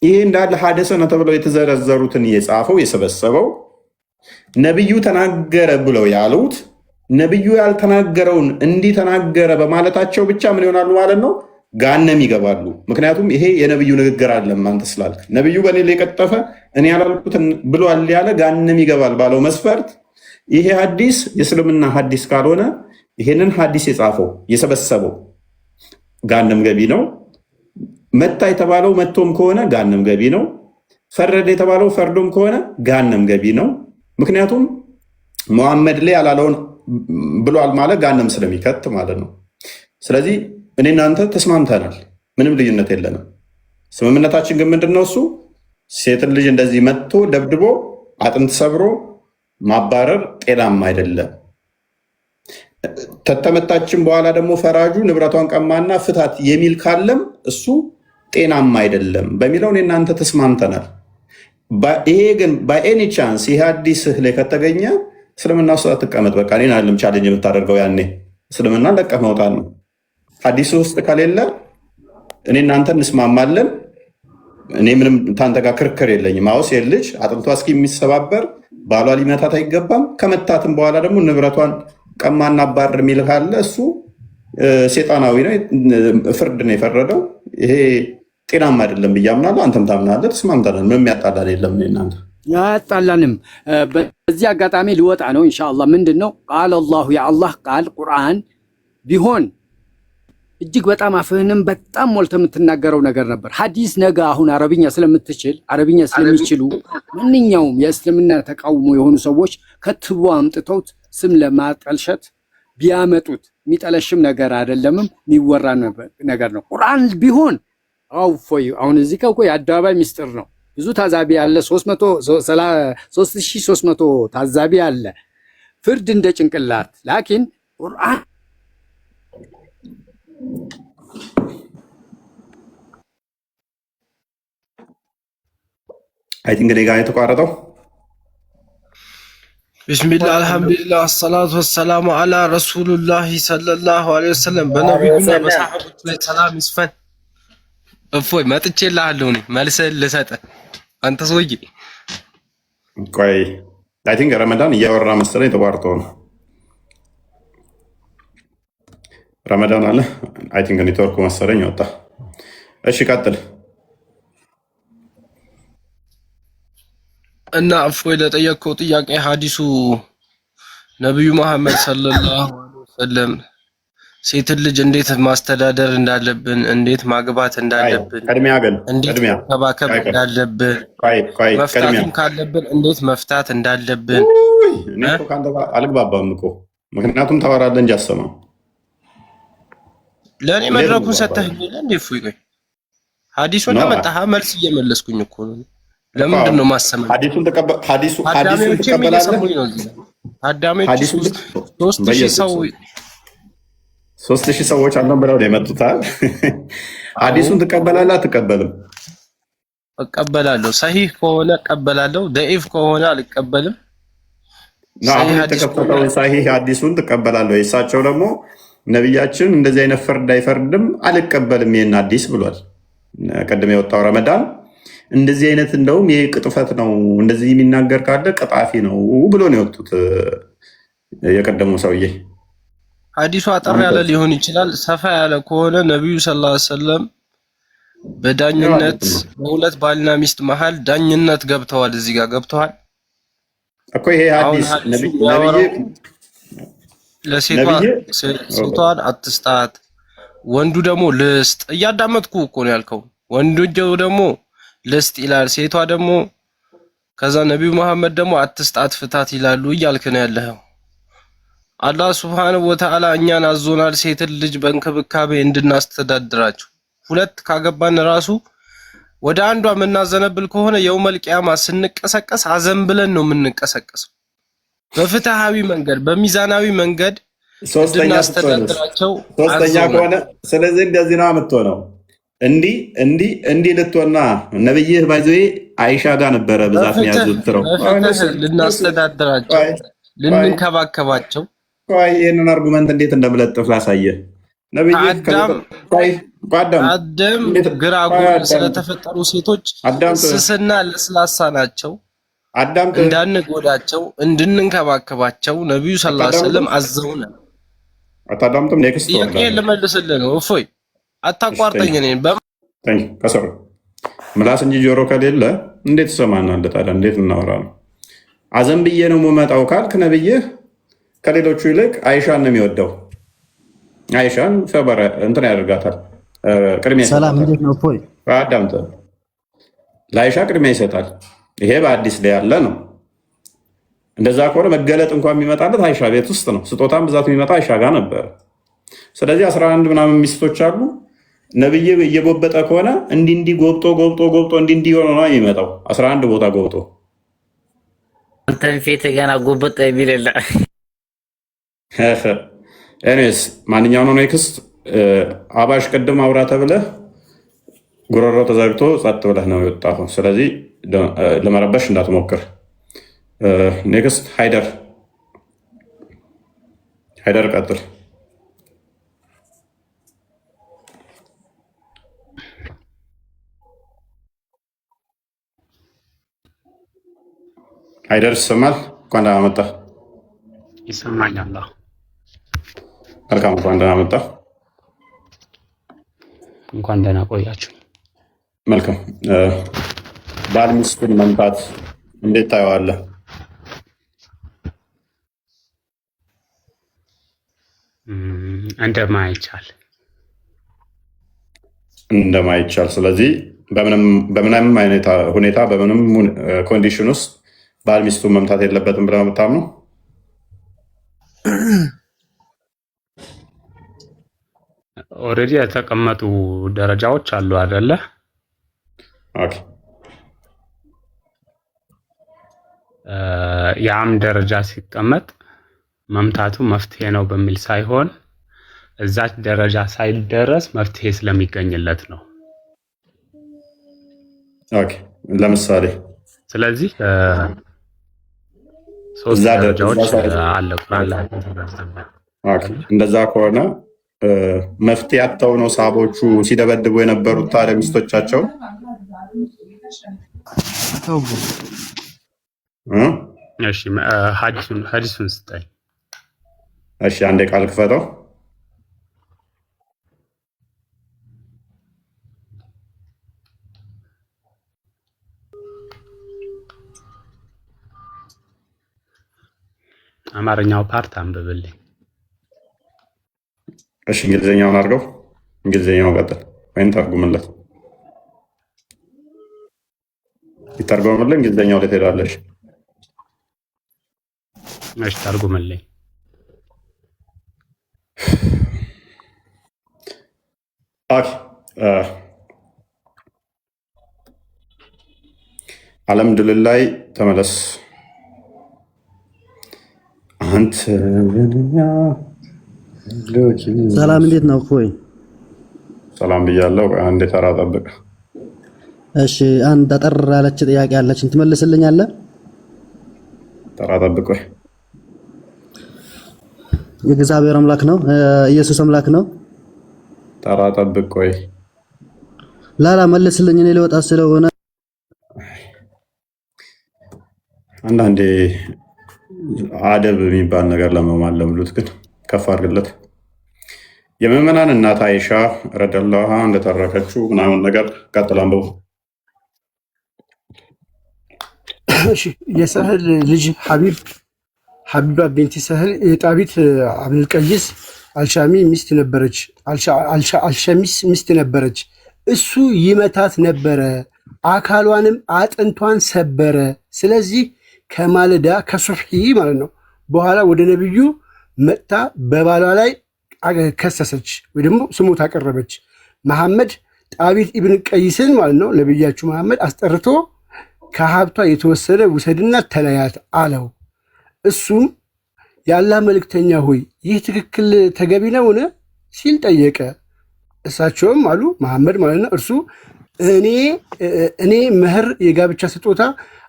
ይሄ እንዳለ ሐዲሰነ ተብለው የተዘረዘሩትን የጻፈው የሰበሰበው ነቢዩ ተናገረ ብለው ያሉት ነቢዩ ያልተናገረውን እንዲህ ተናገረ በማለታቸው ብቻ ምን ይሆናሉ ማለት ነው? ገሃነም ይገባሉ። ምክንያቱም ይሄ የነቢዩ ንግግር አይደለም አንተ ስላልክ። ነቢዩ በእኔ ላይ የቀጠፈ እኔ ያላልኩትን ብሏል ያለ ገሃነም ይገባል ባለው መስፈርት ይሄ ሐዲስ የእስልምና ሐዲስ ካልሆነ ይሄንን ሐዲስ የጻፈው የሰበሰበው ገሃነም ገቢ ነው። መታ የተባለው መቶም ከሆነ ገሃነም ገቢ ነው። ፈረደ የተባለው ፈርዶም ከሆነ ገሃነም ገቢ ነው። ምክንያቱም መሐመድ ላይ ያላለውን ብሏል ማለት ገሃነም ስለሚከት ማለት ነው። ስለዚህ እኔ እናንተ ተስማምተናል፣ ምንም ልዩነት የለንም። ስምምነታችን ግን ምንድን ነው? እሱ ሴትን ልጅ እንደዚህ መጥቶ ደብድቦ አጥንት ሰብሮ ማባረር ጤናማ አይደለም። ተተመታችን በኋላ ደግሞ ፈራጁ ንብረቷን ቀማና ፍታት የሚል ካለም እሱ ጤናማ አይደለም በሚለው እኔ እናንተ ተስማምተናል። ይሄ ግን በኤኒ ቻንስ ይሄ አዲስህ ላይ ከተገኘ እስልምና ውስጥ አትቀመጥ። በቃ እኔን አይደለም ቻሌንጅ የምታደርገው፣ ያኔ እስልምና ለቀህ መውጣት ነው። ሐዲስ ውስጥ ከሌለ እኔ እናንተ እንስማማለን። እኔ ምንም ታንተ ጋር ክርክር የለኝም። አውስ የልጅ አጥንቷ እስኪ የሚሰባበር ባሏ ሊመታት አይገባም። ከመታትም በኋላ ደግሞ ንብረቷን ቀማና ባር የሚል ካለ እሱ ሴጣናዊ ነው፣ ፍርድ ነው የፈረደው። ይሄ ጤናማ አይደለም ብዬ አምናለሁ። አንተም ታምናለህ። ተስማምተናል። ምንም ያጣላን የለም። እናንተ ያጣላንም። በዚህ አጋጣሚ ሊወጣ ነው ኢንሻአላህ። ምንድን ነው ቃል አላሁ የአላህ ቃል ቁርአን ቢሆን እጅግ በጣም አፍህንም በጣም ሞልተ የምትናገረው ነገር ነበር። ሐዲስ ነገ አሁን አረብኛ ስለምትችል አረብኛ ስለሚችሉ ማንኛውም የእስልምና ተቃውሞ የሆኑ ሰዎች ከትቦ አምጥተውት ስም ለማጠልሸት ቢያመጡት የሚጠለሽም ነገር አይደለምም፣ የሚወራ ነገር ነው። ቁርአን ቢሆን እፎይ አሁን እዚህ ጋር እኮ የአደባባይ ሚስጥር ነው። ብዙ ታዛቢ አለ። 3300 ታዛቢ አለ። ፍርድ እንደ ጭንቅላት ላኪን ቁርአን አይ ቲንክ እኔ ጋር የተቋረጠው ቢስሚላህ አልሐምዱሊላህ ሰላቱ ወሰላሙ አላ ረሱሉላህ ሰለላሁ ዐለይሂ ወሰለም በነቢዩና በሰሐቦች ላይ ሰላም ይስፈን። እፎይ መጥቼልሃለሁ እኔ መልስህን ልሰጥህ አንተ ሰውዬ። ቆይ አይ ቲንክ ረመዳን እያወራ መሰለኝ የተቋረጠው ነው። ረመዳን አለ አይ ቲንክ ኔትወርኩ መሰለኝ ወጣ። እሺ ቀጥል። እና እፎይ ለጠየቅከው ጥያቄ ሀዲሱ ነቢዩ መሐመድ ሰለላሁ ዐለይሂ ወሰለም ሴትን ልጅ እንዴት ማስተዳደር እንዳለብን፣ እንዴት ማግባት እንዳለብን፣ እንዴት መከባከብ እንዳለብን፣ መፍታትም ካለብን እንዴት መፍታት እንዳለብን። እኔ እኮ ከአንተ ጋር አልግባባም እኮ ምክንያቱም ታወራለህ እንጂ አሰማም። ለእኔ መድረኩን ሰተህ እንዴ እፎይ? ቆይ ሀዲሱን አመጣህ መልስ እየመለስኩኝ እኮ ነው። ለምንድን ነው ማሰማኝ? ሀዲሱን ትቀበላለህ? ታዳሚዎች 3000 ሰዎች አለን ብለው ነው የመጡት። ሀዲሱን ትቀበላለህ አትቀበልም? እቀበላለሁ። ሰሂህ ከሆነ እቀበላለሁ፣ ደኢፍ ከሆነ አልቀበልም። የተከፈተውን ሰሂህ ሀዲሱን ትቀበላለህ? እሳቸው ደግሞ ነቢያችን እንደዚህ አይነት ፍርድ አይፈርድም አልቀበልም ይሄን ሀዲስ ብሏል። ቅድም የወጣው ረመዳን እንደዚህ አይነት እንደውም ይሄ ቅጥፈት ነው፣ እንደዚህ የሚናገር ካለ ቀጣፊ ነው ብሎ ነው የወጡት የቀደሙ ሰውዬ። ሀዲሱ አጠር ያለ ሊሆን ይችላል። ሰፋ ያለ ከሆነ ነቢዩ ሰለላሁ ዐለይሂ ወሰለም በዳኝነት በሁለት ባልና ሚስት መሃል ዳኝነት ገብተዋል። እዚህ ጋር ገብተዋል እኮ ይሄ ሀዲስ ሴቷን አትስጣት፣ ወንዱ ደግሞ ልስጥ። እያዳመጥኩ እኮ ነው ያልከው። ወንዱ ደግሞ ልስጥ ይላል፣ ሴቷ ደግሞ ከዛ ነቢዩ መሐመድ ደግሞ አትስጣት ፍታት ይላሉ እያልክ ነው ያለኸው። አላህ ሱብሓነሁ ወተዓላ እኛን አዞናል ሴትን ልጅ በእንክብካቤ እንድናስተዳድራቸው። ሁለት ካገባን ራሱ ወደ አንዷ የምናዘነብል ከሆነ የውመል ቂያማ ስንቀሰቀስ አዘን ብለን ነው የምንቀሰቀሰው። በፍትሃዊ መንገድ በሚዛናዊ መንገድ እንድናስተዳድራቸው ሶስተኛ ከሆነ ስለዚህ እንደዚህ ነው የምትሆነው። እንዲህ ልትሆና ነብይህ ባይዘይ አይሻ ጋር ነበረ ብዛት የሚያዙትረው ልናስተዳድራቸው ልንከባከባቸው። ይህንን አርጉመንት እንዴት እንደምለጥፍ ላሳየህ። አደም ግራጉል ስለተፈጠሩ ሴቶች ስስና ለስላሳ ናቸው፣ እንዳንጎዳቸው እንድንንከባከባቸው ነቢዩ ሰለላሁ ዐለይሂ ወሰለም አዘውናል። አታዳምጥም? ኔክስት ጥያቄ ልመልስልህ ነው። እፎይ አታቋርጠኝ። ከሰሩ ምላስ እንጂ ጆሮ ከሌለ እንዴት ትሰማናለህ ታዲያ? እንዴት እናወራ ነው? አዘን ብዬ ነው የምመጣው ካልክ ነብይህ ከሌሎቹ ይልቅ አይሻን ነው የሚወደው። አይሻን ፈበረ እንትን ያደርጋታል፣ ቅድሚያ ይሰጣል። አዳምጥ፣ ለአይሻ ቅድሚያ ይሰጣል። ይሄ በአዲስ ላይ ያለ ነው። እንደዛ ከሆነ መገለጥ እንኳን የሚመጣለት አይሻ ቤት ውስጥ ነው። ስጦታም ብዛት የሚመጣ አይሻ ጋር ነበር። ስለዚህ 11 ምናምን ሚስቶች አሉ። ነብይ እየጎበጠ ከሆነ እንዲህ ጎብጦ እንዲህ ሆኖ ነው የሚመጣው። 11 ቦታ ጎብጦ አንተን ፊት ገና ጎበጠ የሚልላ ኤኒዌይስ ማንኛው ነው ኔክስት? አባሽ ቅድም አውራ ተብለህ ጉሮሮ ተዘግቶ ጸጥ ብለህ ነው የወጣኸው። ስለዚህ ለመረበሽ እንዳትሞክር። ኔክስት ሃይደር ቀጥል። ሃይደር ይሰማል? እንኳን ደህና መጣህ። ይሰማኛል። መልካም፣ እንኳን ደህና መጣህ። እንኳን ደህና ቆያችሁ። መልካም። ባል ሚስቱን መምታት እንዴት ታየዋለህ? እንደማይቻል። ስለዚህ በምንም አይነት ሁኔታ በምንም ኮንዲሽን ውስጥ ባል ሚስቱን መምታት የለበትም ብለህ ነው የምታምነው? ኦልሬዲ የተቀመጡ ደረጃዎች አሉ አይደለ? ኦኬ ያም ደረጃ ሲቀመጥ መምታቱ መፍትሄ ነው በሚል ሳይሆን እዛች ደረጃ ሳይደረስ መፍትሄ ስለሚገኝለት ነው። ኦኬ ለምሳሌ ስለዚህ ሶስት ደረጃዎች አለ ቁርአን ላይ። ኦኬ እንደዛ ከሆነ መፍትሄ አጥተው ነው ሰሃቦቹ ሲደበድቡ የነበሩት ታዲያ ሚስቶቻቸው? እሺ ሐዲሱን ስጠኝ። እሺ አንዴ ቃል ክፈተው። አማርኛው ፓርት አንብብልኝ። እሺ እንግሊዝኛውን አድርገው። እንግሊዝኛውን ቀጥል ወይም ተርጉምለት። ይተርጎምልህ። እንግሊዝኛው ላይ ትሄዳለሽ። እሺ ተርጉምልኝ። ኦኬ አልሐምዱሊላህ ተመለስ። አንተ ሰላም እንዴት ነው? ቆይ ሰላም ብያለሁ። አንዴ ተራ ጠብቅ። እሺ አንድ አጠር ያለች ጥያቄ አለችኝ፣ ትመልስልኛለህ? ተራ ጠብቅ። ወይ የእግዚአብሔር አምላክ ነው ኢየሱስ አምላክ ነው? ተራ ጠብቅ። ወይ ላላ መልስልኝ፣ እኔ ልወጣ ስለሆነ። አንዳንዴ አደብ የሚባል ነገር ለመማለምሉት ግን ከፍ አድርግለት። የምዕመናን እናት አይሻ ረዲየላሁ ዐንሃ እንደተረከችው ምናምን ነገር ቀጥላም በው። እሺ የሰህል ልጅ ሐቢባ ቢንት ሰህል የጣቢት አብዱልቀይስ አልሻሚ ሚስት ነበረች። አልሸሚስ ሚስት ነበረች። እሱ ይመታት ነበረ፣ አካሏንም አጥንቷን ሰበረ። ስለዚህ ከማለዳ ከሱብሒ ማለት ነው በኋላ ወደ ነብዩ መጥታ በባሏ ላይ ከሰሰች ወይ ደግሞ ስሞታ አቀረበች። መሐመድ ጣቢት ኢብን ቀይስን ማለት ነው ነብያችሁ መሐመድ አስጠርቶ ከሀብቷ የተወሰነ ውሰድና ተለያት አለው። እሱም የአላህ መልእክተኛ ሆይ ይህ ትክክል ተገቢ ነውን ሲል ጠየቀ። እሳቸውም አሉ መሐመድ ማለት ነው እርሱ እኔ መህር የጋብቻ ስጦታ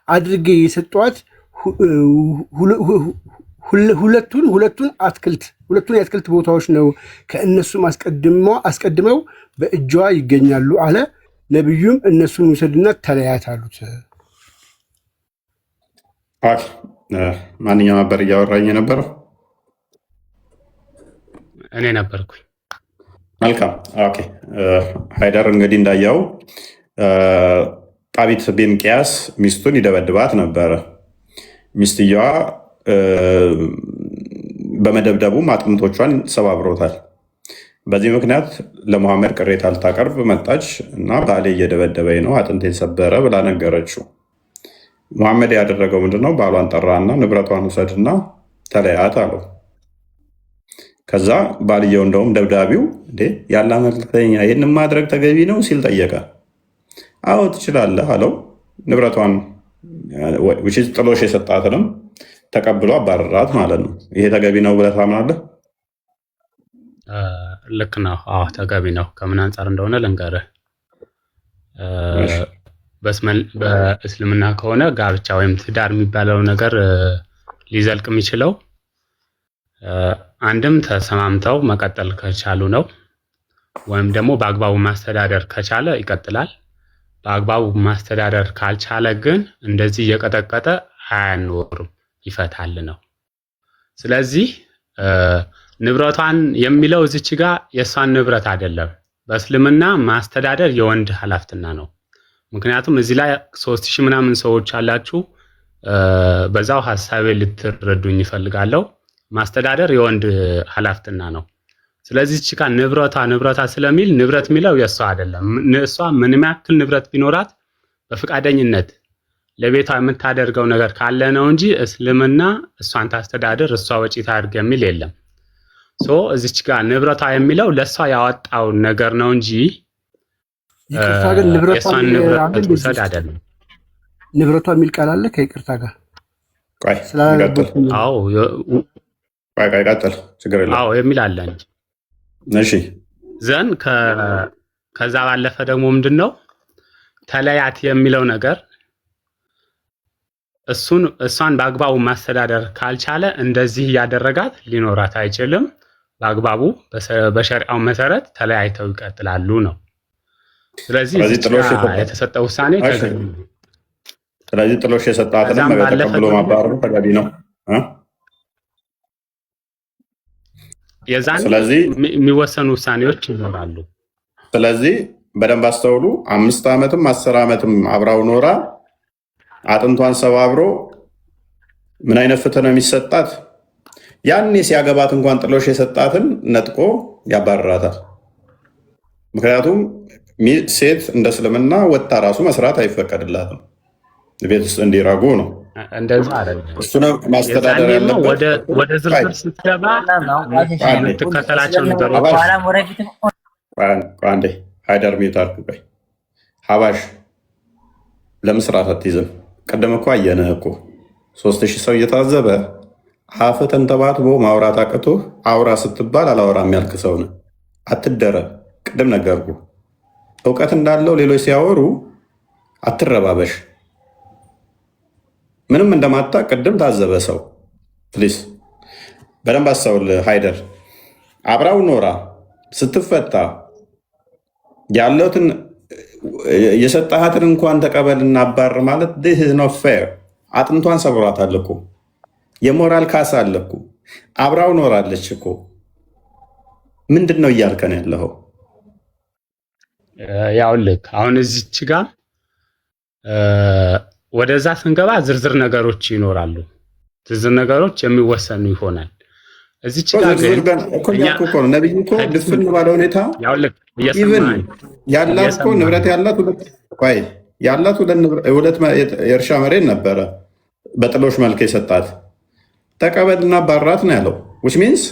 አድርጌ የሰጧት ሁለቱን የአትክልት ቦታዎች ነው። ከእነሱም አስቀድመው በእጇ ይገኛሉ አለ። ነቢዩም እነሱን ውሰድና ተለያት አሉት። ማንኛው ነበር እያወራኝ የነበረው? እኔ ነበርኩኝ። መልካም ኦኬ። ሃይደር እንግዲህ እንዳየው ጣቢት ቢን ቂያስ ሚስቱን ይደበድባት ነበረ። ሚስትየዋ በመደብደቡም አጥንቶቿን ሰባብሮታል። በዚህ ምክንያት ለመሐመድ ቅሬታ ልታቀርብ መጣች እና ባሌ እየደበደበኝ ነው አጥንቴን ሰበረ ብላ ነገረችው። መሐመድ ያደረገው ምንድነው? ባሏን ጠራና ንብረቷን ውሰድና ተለያት አለው። ከዛ ባልየው እንደውም ደብዳቢው እንዴ ያለ መልክተኛ ይህን ማድረግ ተገቢ ነው ሲል ጠየቀ። አዎ ትችላለህ አለው። ንብረቷን ጥሎሽ የሰጣትንም ተቀብሎ አባረራት ማለት ነው። ይሄ ተገቢ ነው ብለህ ታምናለህ? ልክ ነው። አዎ ተገቢ ነው። ከምን አንጻር እንደሆነ ልንገርህ። በእስልምና ከሆነ ጋብቻ ወይም ትዳር የሚባለው ነገር ሊዘልቅ የሚችለው አንድም ተሰማምተው መቀጠል ከቻሉ ነው፣ ወይም ደግሞ በአግባቡ ማስተዳደር ከቻለ ይቀጥላል። በአግባቡ ማስተዳደር ካልቻለ ግን እንደዚህ እየቀጠቀጠ አያኖርም፣ ይፈታል ነው። ስለዚህ ንብረቷን የሚለው እዚች ጋር የእሷን ንብረት አይደለም። በእስልምና ማስተዳደር የወንድ ኃላፊነት ነው። ምክንያቱም እዚህ ላይ 3000 ምናምን ሰዎች አላችሁ። በዛው ሐሳቤ ልትረዱኝ ይፈልጋለሁ። ማስተዳደር የወንድ ኃላፊነት ነው። ስለዚህ እቺ ጋር ንብረቷ ስለሚል ንብረት የሚለው የእሷ አይደለም። እሷ ምንም ያክል ንብረት ቢኖራት በፍቃደኝነት ለቤቷ የምታደርገው ነገር ካለ ነው እንጂ እስልምና እሷን ታስተዳደር እሷ ወጪ ታድርግ የሚል የለም። እዚች ጋር ንብረቷ የሚለው ለእሷ ያወጣው ነገር ነው እንጂ ይቅርታ ግን የእሷን ንብረት ውሰድ አይደለም። ንብረቷ የሚል ቃል አለ ከይቅርታ ጋር ቀጥል ችግር የለም። የሚል አለ እንጂ እሺ ዘን ከዛ ባለፈ ደግሞ ምንድነው ተለያት የሚለው ነገር እሷን በአግባቡ ማስተዳደር ካልቻለ እንደዚህ ያደረጋት ሊኖራት አይችልም። በአግባቡ በሸሪዓው መሰረት ተለያይተው ይቀጥላሉ ነው። ስለዚህ የተሰጠ ውሳኔ ተገቢ ነው። ስለዚህ ጥሎሽ የሰጣትንም ተቀብሎ ማባረሩ ተገቢ ነው። የዛን የሚወሰኑ ውሳኔዎች ይኖራሉ። ስለዚህ በደንብ አስተውሉ። 5 ዓመትም 10 ዓመትም አብራው ኖራ አጥንቷን ሰባብሮ ምን አይነት ፍትህ ነው የሚሰጣት? ያኔ ሲያገባት እንኳን ጥሎሽ የሰጣትን ነጥቆ ያባረራታል። ምክንያቱም ሴት እንደ እስልምና ወጥታ ራሱ መስራት አይፈቀድላትም። ቤት ውስጥ እንዲረጉ ነው። እንደዛ አይደለም። እሱ ነው ማስተዳደር ያለበት። ወደ ዝርዝር ስትገባ የምትከተላቸው ነገሮች አንዴ ሃይደር ሚዩት አድርግ። ሀባሽ ለምስራት አትይዝም። ቀደም እኮ አየንህ እኮ 3000 ሰው እየታዘበ አፍህ ተንተባትቦ ማውራት አቅቶ አውራ ስትባል አላወራም ያልክ ሰው ነህ። አትደረብ። ቅድም ነገርኩ። እውቀት እንዳለው ሌሎች ሲያወሩ አትረባበሽ። ምንም እንደማታ ቅድም ታዘበ ሰው ፕሊስ በደንብ አስተውል። ሃይደር አብራው ኖራ ስትፈታ ያለውትን የሰጣሃትን እንኳን ተቀበልና አባር ማለት this is not fair። አጥንቷን ሰብሯታል እኮ የሞራል ካሳ አለ እኮ አብራው ኖራለች እኮ። ምንድን ነው እያልከን ያለው? ያው ልክ አሁን እዚች ጋር ወደዛ ስንገባ ዝርዝር ነገሮች ይኖራሉ። ዝርዝር ነገሮች የሚወሰኑ ይሆናል። እዚች ጋር ግን ነብዩ እኮ ድፍን ባለ ሁኔታ ያላት እኮ ንብረት ያላት ሁለት የእርሻ መሬት ነበረ በጥሎሽ መልክ የሰጣት። ተቀበልና ባራት ነው ያለው። which means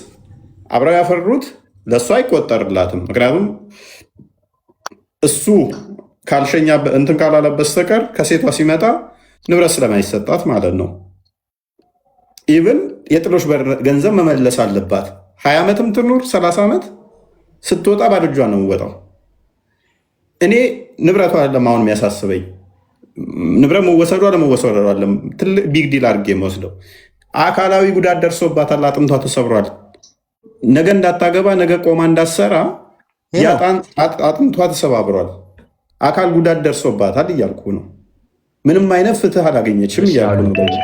አብረው ያፈሩት ለእሱ አይቆጠርላትም። ምክንያቱም እሱ ካልሸኛ እንትን ካላለ በስተቀር ከሴቷ ሲመጣ ንብረት ስለማይሰጣት ማለት ነው። ኢቭን የጥሎሽ ገንዘብ መመለስ አለባት። 20 ዓመትም ትኑር 30 ዓመት ስትወጣ ባዶ እጇን ነው የምወጣው። እኔ ንብረቷ አይደለም አሁን የሚያሳስበኝ፣ ንብረት መወሰዷ ለመወሰዷ አይደለም ትልቅ ቢግ ዲል አድርጌ የምወስደው። አካላዊ ጉዳት ደርሶባታል። አጥንቷ ተሰብሯል። ነገ እንዳታገባ ነገ ቆማ እንዳትሰራ አጥንቷ ተሰባብሯል። አካል ጉዳት ደርሶባታል እያልኩ ነው። ምንም አይነት ፍትህ አላገኘችም እያልኩ ነው።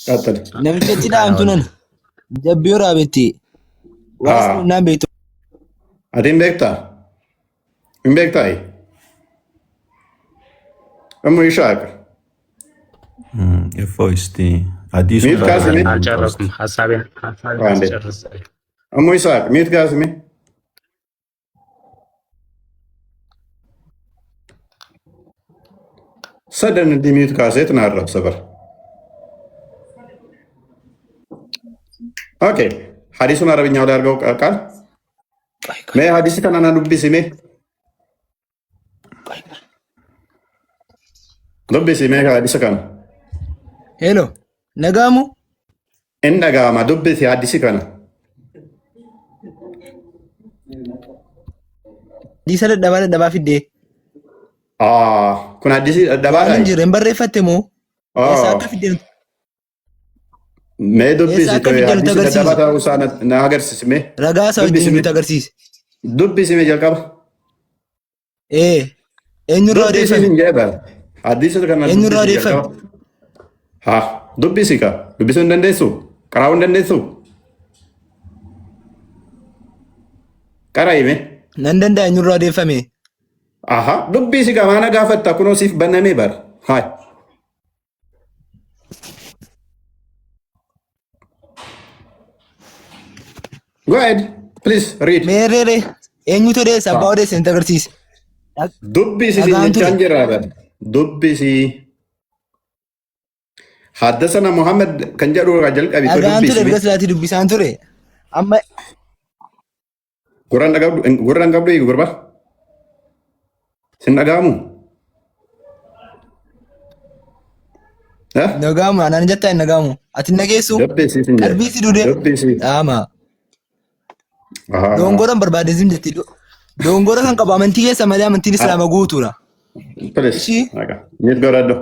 ቀጥል። ነምጨቲ ዳምቱነን ጀቢዮራ ቤቲ ዋስና ቤቱ አዴን ቤክታ ኢምቤክታይ እሙ ይሻቅ የፎይስቲ አዲስ አልጨረስኩም። ሐሳቤን ጨርስ። እሙ ይሳቅ ሚት ጋዝሜ ሰደን ዲሚት ካሴት ናረብ ሰበር ኦኬ ሐዲሱን አረብኛው ላይ አድርገው ቃል ሜ ሐዲስ ከናና ዱቢሲ ሜ ዱቢሲ ሜ ሐዲስ ከና ሄሎ ነጋሙ እንደጋማ ዱቢሲ ሐዲስ ከና ዲሰለ ደባ ፊዴ kun ሐዲስ ደባ ላይ እንጂ ረምበሬ ፈተሞ ሳካ ፊዴ mee dubbisi dabata usaana na agarsiisme ragaasaa wajjin nuti agarsiise dubbisime jalqaba eenyurraa odeeffame hadiisa kana eenyurraa odeeffame ha dubbisi ka dubbisuu hin dandeessu qaraa'uu hin dandeessu qaraa'ime nan danda'a eenyurraa odeeffame aha dubbisi ka maana gaafatta kunoo siif bannamee bar hai go ahead please read meerere eenyutu odeessa abbaa odeessa nuti agarsiise dubbisi jechaan jira bar dubbisi حدثنا محمد كان جارو راجل قبي أغانتو درجة سلاتي دبسان توري أما ጉረን ቀብዶ ጉርባ ስነጋሙ Nagamu anan jetta nagamu. Ati nageessu qalbii si dude. Ama. Dongoran barbaadizim jetti. Dongora kan qaba amantii keessa malee amantiin islaama guutuudha. Shi. Nit gorado.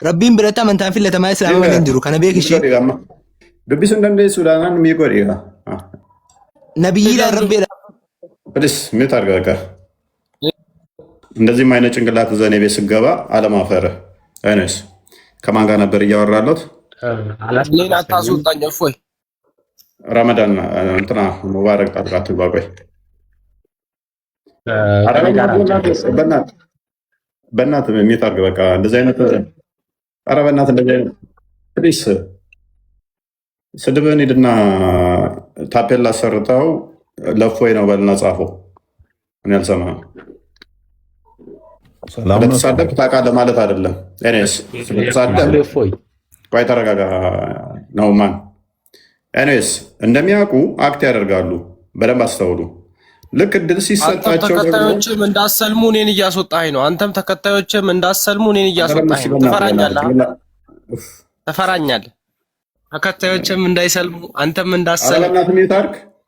Rabbiin biratti amantaan filatamaa islaama waliin jiru kana beekishi. Dubbisun dandeessuudhaan mi godhiira. Nabiyyiidhaan rabbiidha. ፕሊስ ሚት አድርገህ በቃ እንደዚህም አይነት ጭንቅላት ዘኔ ቤት ስገባ አለማፈር አይነስ ከማን ጋር ነበር እያወራለት? ሌላ ታስወጣኝ እፎይ ረመዳን እንትና ሙባረክ ጣጥቃት ባቆይ በእናት ሚት አድርገህ በቃ እንደዚህ አይነት ኧረ በእናት እንደዚህ አይነት ፕሊስ ስድብህን ሂድና ታፔላ ሰርተው ለፎይ ነው በልና ጻፈው። እኔ አልሰማህም። ስለተሳደብክ ታውቃለህ ማለት አይደለም። ኤኒዌይስ ስለተሳደብክ ቆይ ተረጋጋ ነው ማን። ኤኒዌይስ እንደሚያውቁ አክት ያደርጋሉ። በደንብ አስተውሉ። ልክ እድል ሲሰጣቸው ተከታዮችም እንዳሰልሙ እኔን እያስወጣኸኝ ነው። አንተም ተከታዮችም እንዳሰልሙ እኔን እያስወጣኸኝ ነው። ትፈራኛለህ። ተከታዮችም እንዳይሰልሙ አንተም እንዳሰልሙ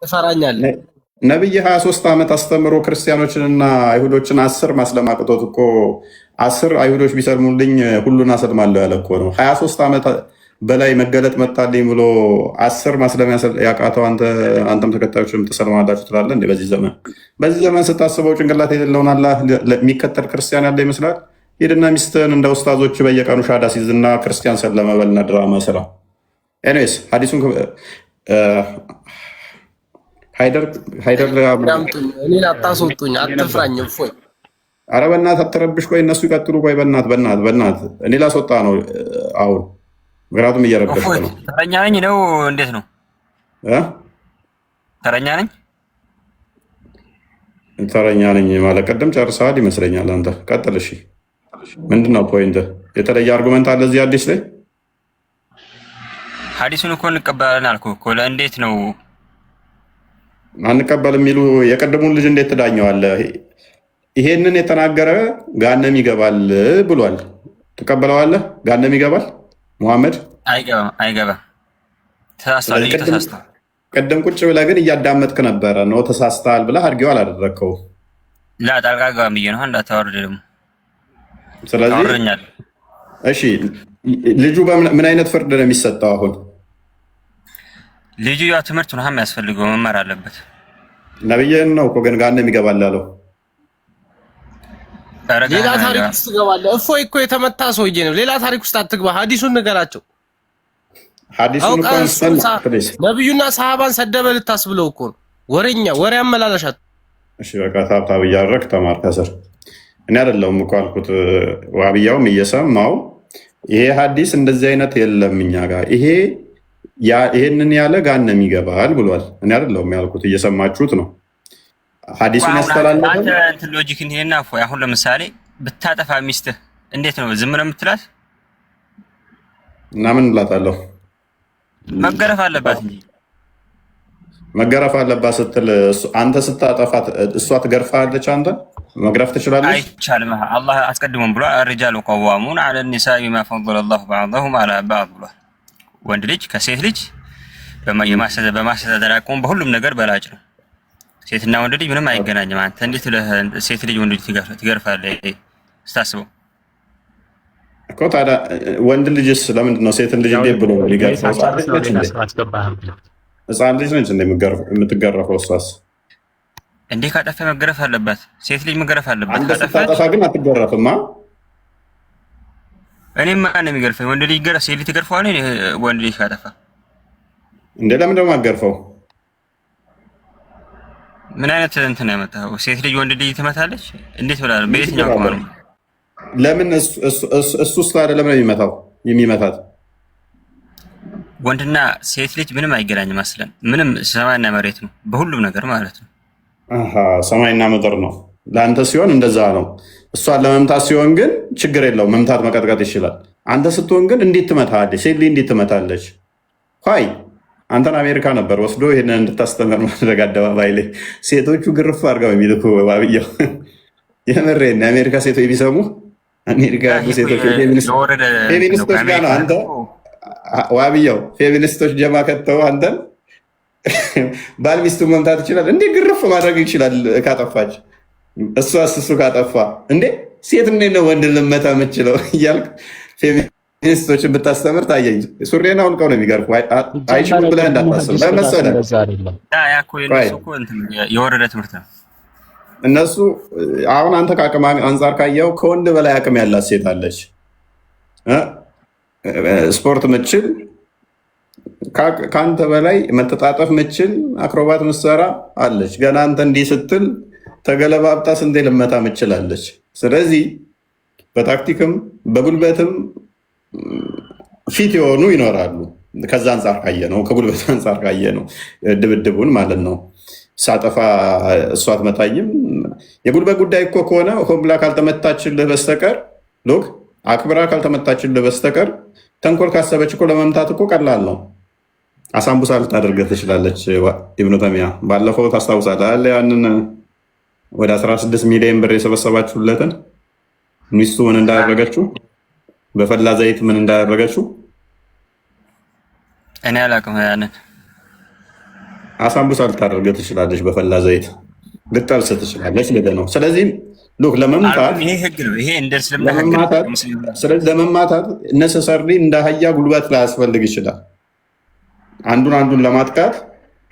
ትፈራኛለህ። ነብይ 23 ዓመት አስተምሮ ክርስቲያኖችንና አይሁዶችን 10 ማስለም አቅቶት እኮ 10 አይሁዶች ቢሰልሙልኝ ሁሉን አሰልማለሁ ያለ እኮ ነው። 23 ዓመት በላይ መገለጥ መጣልኝ ብሎ 10 ማስለም ያቃተው አንተም ተከታዮችም ትሰልማላችሁ ትላለህ እንዴ? በዚህ ዘመን ስታስበው ጭንቅላት የሌለውን አላህ የሚከተል ክርስቲያን ያለ ይመስላል። ሂድና ሚስትህን እንደ ኡስታዞች በየቀኑ ሻዳ ሲዝና ክርስቲያን ሰለመ በልና ድራማ ስራ። ኤኒዌይስ ሐዲሱን ሃይደር እኔን አታስወጡኝ፣ አትፍራኝ። እፎይ ኧረ በእናትህ አትረብሽ። ቆይ እነሱ ይቀጥሉ። ቆይ በእናትህ እኔ ላስወጣ ነው አሁን፣ ምክንያቱም እየረበሽ ነው። ተረኛ ነኝ ነው እንዴት ነው? ተረኛ ነኝ ተረኛ ነኝ ማለት ቅድም ጨርሰሃል ይመስለኛል። አንተ ቀጥል። እሺ ምንድን ነው ፖይንት? የተለየ አርጉመንት አለ እዚህ አዲስ ላይ? ሐዲሱን እኮ እንቀበላለን አልኩህ እኮ። ለእንዴት ነው አንቀበል የሚሉ? የቀደሙን ልጅ እንዴት ትዳኘዋለህ? ይሄንን የተናገረ ጋነም ይገባል ብሏል። ትቀበለዋለህ? ጋነም ይገባል ሙሐመድ? አይገባም። ተሳስቷል። ቅድም ቁጭ ብለህ ግን እያዳመጥክ ነበረ ነው። ተሳስተሃል ብለህ አድርጌው አላደረግከው። ጣልቃ ገባም ብዬ ነው። እንዳታወርድ ደግሞ። ስለዚህ እሺ ልጁ ምን አይነት ፍርድ ነው የሚሰጠው አሁን? ልጁ ያው ትምህርት ነው የሚያስፈልገው፣ መማር አለበት። ነብይህን ነው እኮ ግን ጋነም ይገባል ያለው። ሌላ ታሪክ ውስጥ ትገባለህ። እፎይ እኮ የተመታ ሰውዬ ነው። ሌላ ታሪክ ውስጥ አትግባ። ሐዲሱን ንገራቸው። ሐዲሱን እኮ ነብዩና ሰሃባን ሰደበ ልታስብለው እኮ ነው። ወሬኛ ወሬ አመላለሻት። እሺ በቃ ታብታብ እያደረግህ ተማር ከስር። እኔ አይደለሁም እኮ አልኩት። ዋብያውም እየሰማው ይሄ ሐዲስ እንደዚህ አይነት የለም እኛ ጋር ይሄንን ያለ ጋነም ይገባል ብሏል። እኔ አይደለሁም ያልኩት፣ እየሰማችሁት ነው። ሐዲሱን ያስተላለፈው ሎጂክን ይሄና አሁን ለምሳሌ ብታጠፋ ሚስትህ እንዴት ነው ዝም ነው የምትላት? እና ምን እላታለሁ? መገረፍ አለባት እንጂ መገረፍ አለባት ስትል አንተ ስታጠፋት እሷ ትገርፋለች፣ አንተ መግረፍ ትችላለች? አይቻልም። አላህ አስቀድሞም ብሎ الرجال قوامون على النساء بما فضل الله بعضهم على بعض ብሏል። ወንድ ልጅ ከሴት ልጅ በማስተዳደር አቅሙ በሁሉም ነገር በላጭ ነው። ሴትና ወንድ ልጅ ምንም አይገናኝም። አንተ እንዴት ሴት ልጅ ወንድ ልጅ ትገርፋለህ ስታስበው እኮ? ታዲያ ወንድ ልጅስ ለምንድን ነው ሴትን ልጅ እንዴት ብሎ ሊገርፈው? ህፃን ልጅ ነች የምትገረፈው? እሷስ እንዴ ካጠፋ መገረፍ አለባት። ሴት ልጅ መገረፍ አለባት። አንተ ስታጠፋ ግን አትገረፍማ። እኔም ማን ነው የሚገርፈኝ? ወንድ ልጅ ገረፍ ሴት ልጅ ትገርፈዋለህ? ወንድ ልጅ ካጠፋ እንዴ ለምን ደግሞ አትገርፈው? ምን አይነት እንትን ነው ያመጣው? ሴት ልጅ ወንድ ልጅ ትመታለች? እንዴት ብላለህ? በየትኛው ቆመን? ለምን እሱ ስላለ ለምን የሚመታት? ወንድና ሴት ልጅ ምንም አይገናኝም። አስለን ምንም ሰማይና መሬት ነው በሁሉም ነገር ማለት ነው። ሰማይና ምድር ነው። ለአንተ ሲሆን እንደዛ ነው። እሷን ለመምታት ሲሆን ግን ችግር የለው፣ መምታት መቀጥቀጥ ይችላል። አንተ ስትሆን ግን እንዴት ትመታለች? ሴት ልጅ እንዴት ትመታለች? ይ አንተን አሜሪካ ነበር ወስዶ ይህንን እንድታስተምር ማድረግ አደባባይ ላይ ሴቶቹ ግርፍ አድርገው የሚልኩ ዋብያው። የምሬን የአሜሪካ ሴቶች ቢሰሙ አሜሪካ ያሉ ሴቶች ፌሚኒስቶች ጋር ነው አንተ ዋብያው ፌሚኒስቶች ጀማ ከተው አንተን ባል ሚስቱን መምታት ይችላል እንዴ? ግርፍ ማድረግ ይችላል ካጠፋች። እሱ ካጠፋ እንዴ ሴት እንዴት ነው ወንድ ልመታ የምችለው እያልክ ፌሚኒስቶችን ብታስተምር ታየኝ። ሱሬን አውልቀው ነው የሚገርፉ። አይችሉም ብለህ እንዳታስብ ለመሰለህ የወረደ ትምህርት ነው። እነሱ አሁን አንተ ከአቅም አንጻር ካየው ከወንድ በላይ አቅም ያላት ሴት አለች። ስፖርት ምችል፣ ከአንተ በላይ መተጣጠፍ ምችል፣ አክሮባት ምሰራ አለች። ገና አንተ እንዲህ ስትል ተገለባብጣ ስንዴ ልመታ ምችላለች። ስለዚህ በታክቲክም በጉልበትም ፊት የሆኑ ይኖራሉ። ከዛ አንጻር ካየ ነው ከጉልበት አንጻር ካየ ነው ድብድቡን ማለት ነው። ሳጠፋ እሷ አትመታኝም። የጉልበት ጉዳይ እኮ ከሆነ ሆን ብላ ካልተመታችልህ በስተቀር ሎክ አክብራ ካልተመታችልህ በስተቀር ተንኮል ካሰበች እኮ ለመምታት እኮ ቀላል ነው። አሳምቡሳ ልታደርገህ ትችላለች። ኢብኑ ተሚያ ባለፈው ታስታውሳለህ ያንን ወደ 16 ሚሊዮን ብር የሰበሰባችሁለትን ሚስቱ ምን እንዳደረገችው በፈላ ዘይት ምን እንዳደረገችው እኔ አላውቅም። ያንን አሳምቡሳ ልታደርገህ ትችላለች። በፈላ ዘይት ልጠብስ ትችላለች ነው። ስለዚህ ሉክ ለመምታት ይሄ ህግ ነው። ይሄ እንደ ስለዚህ ለመማታት ነሰሰሪ እንደ አህያ ጉልበት ላያስፈልግ ይችላል። አንዱን ለማጥቃት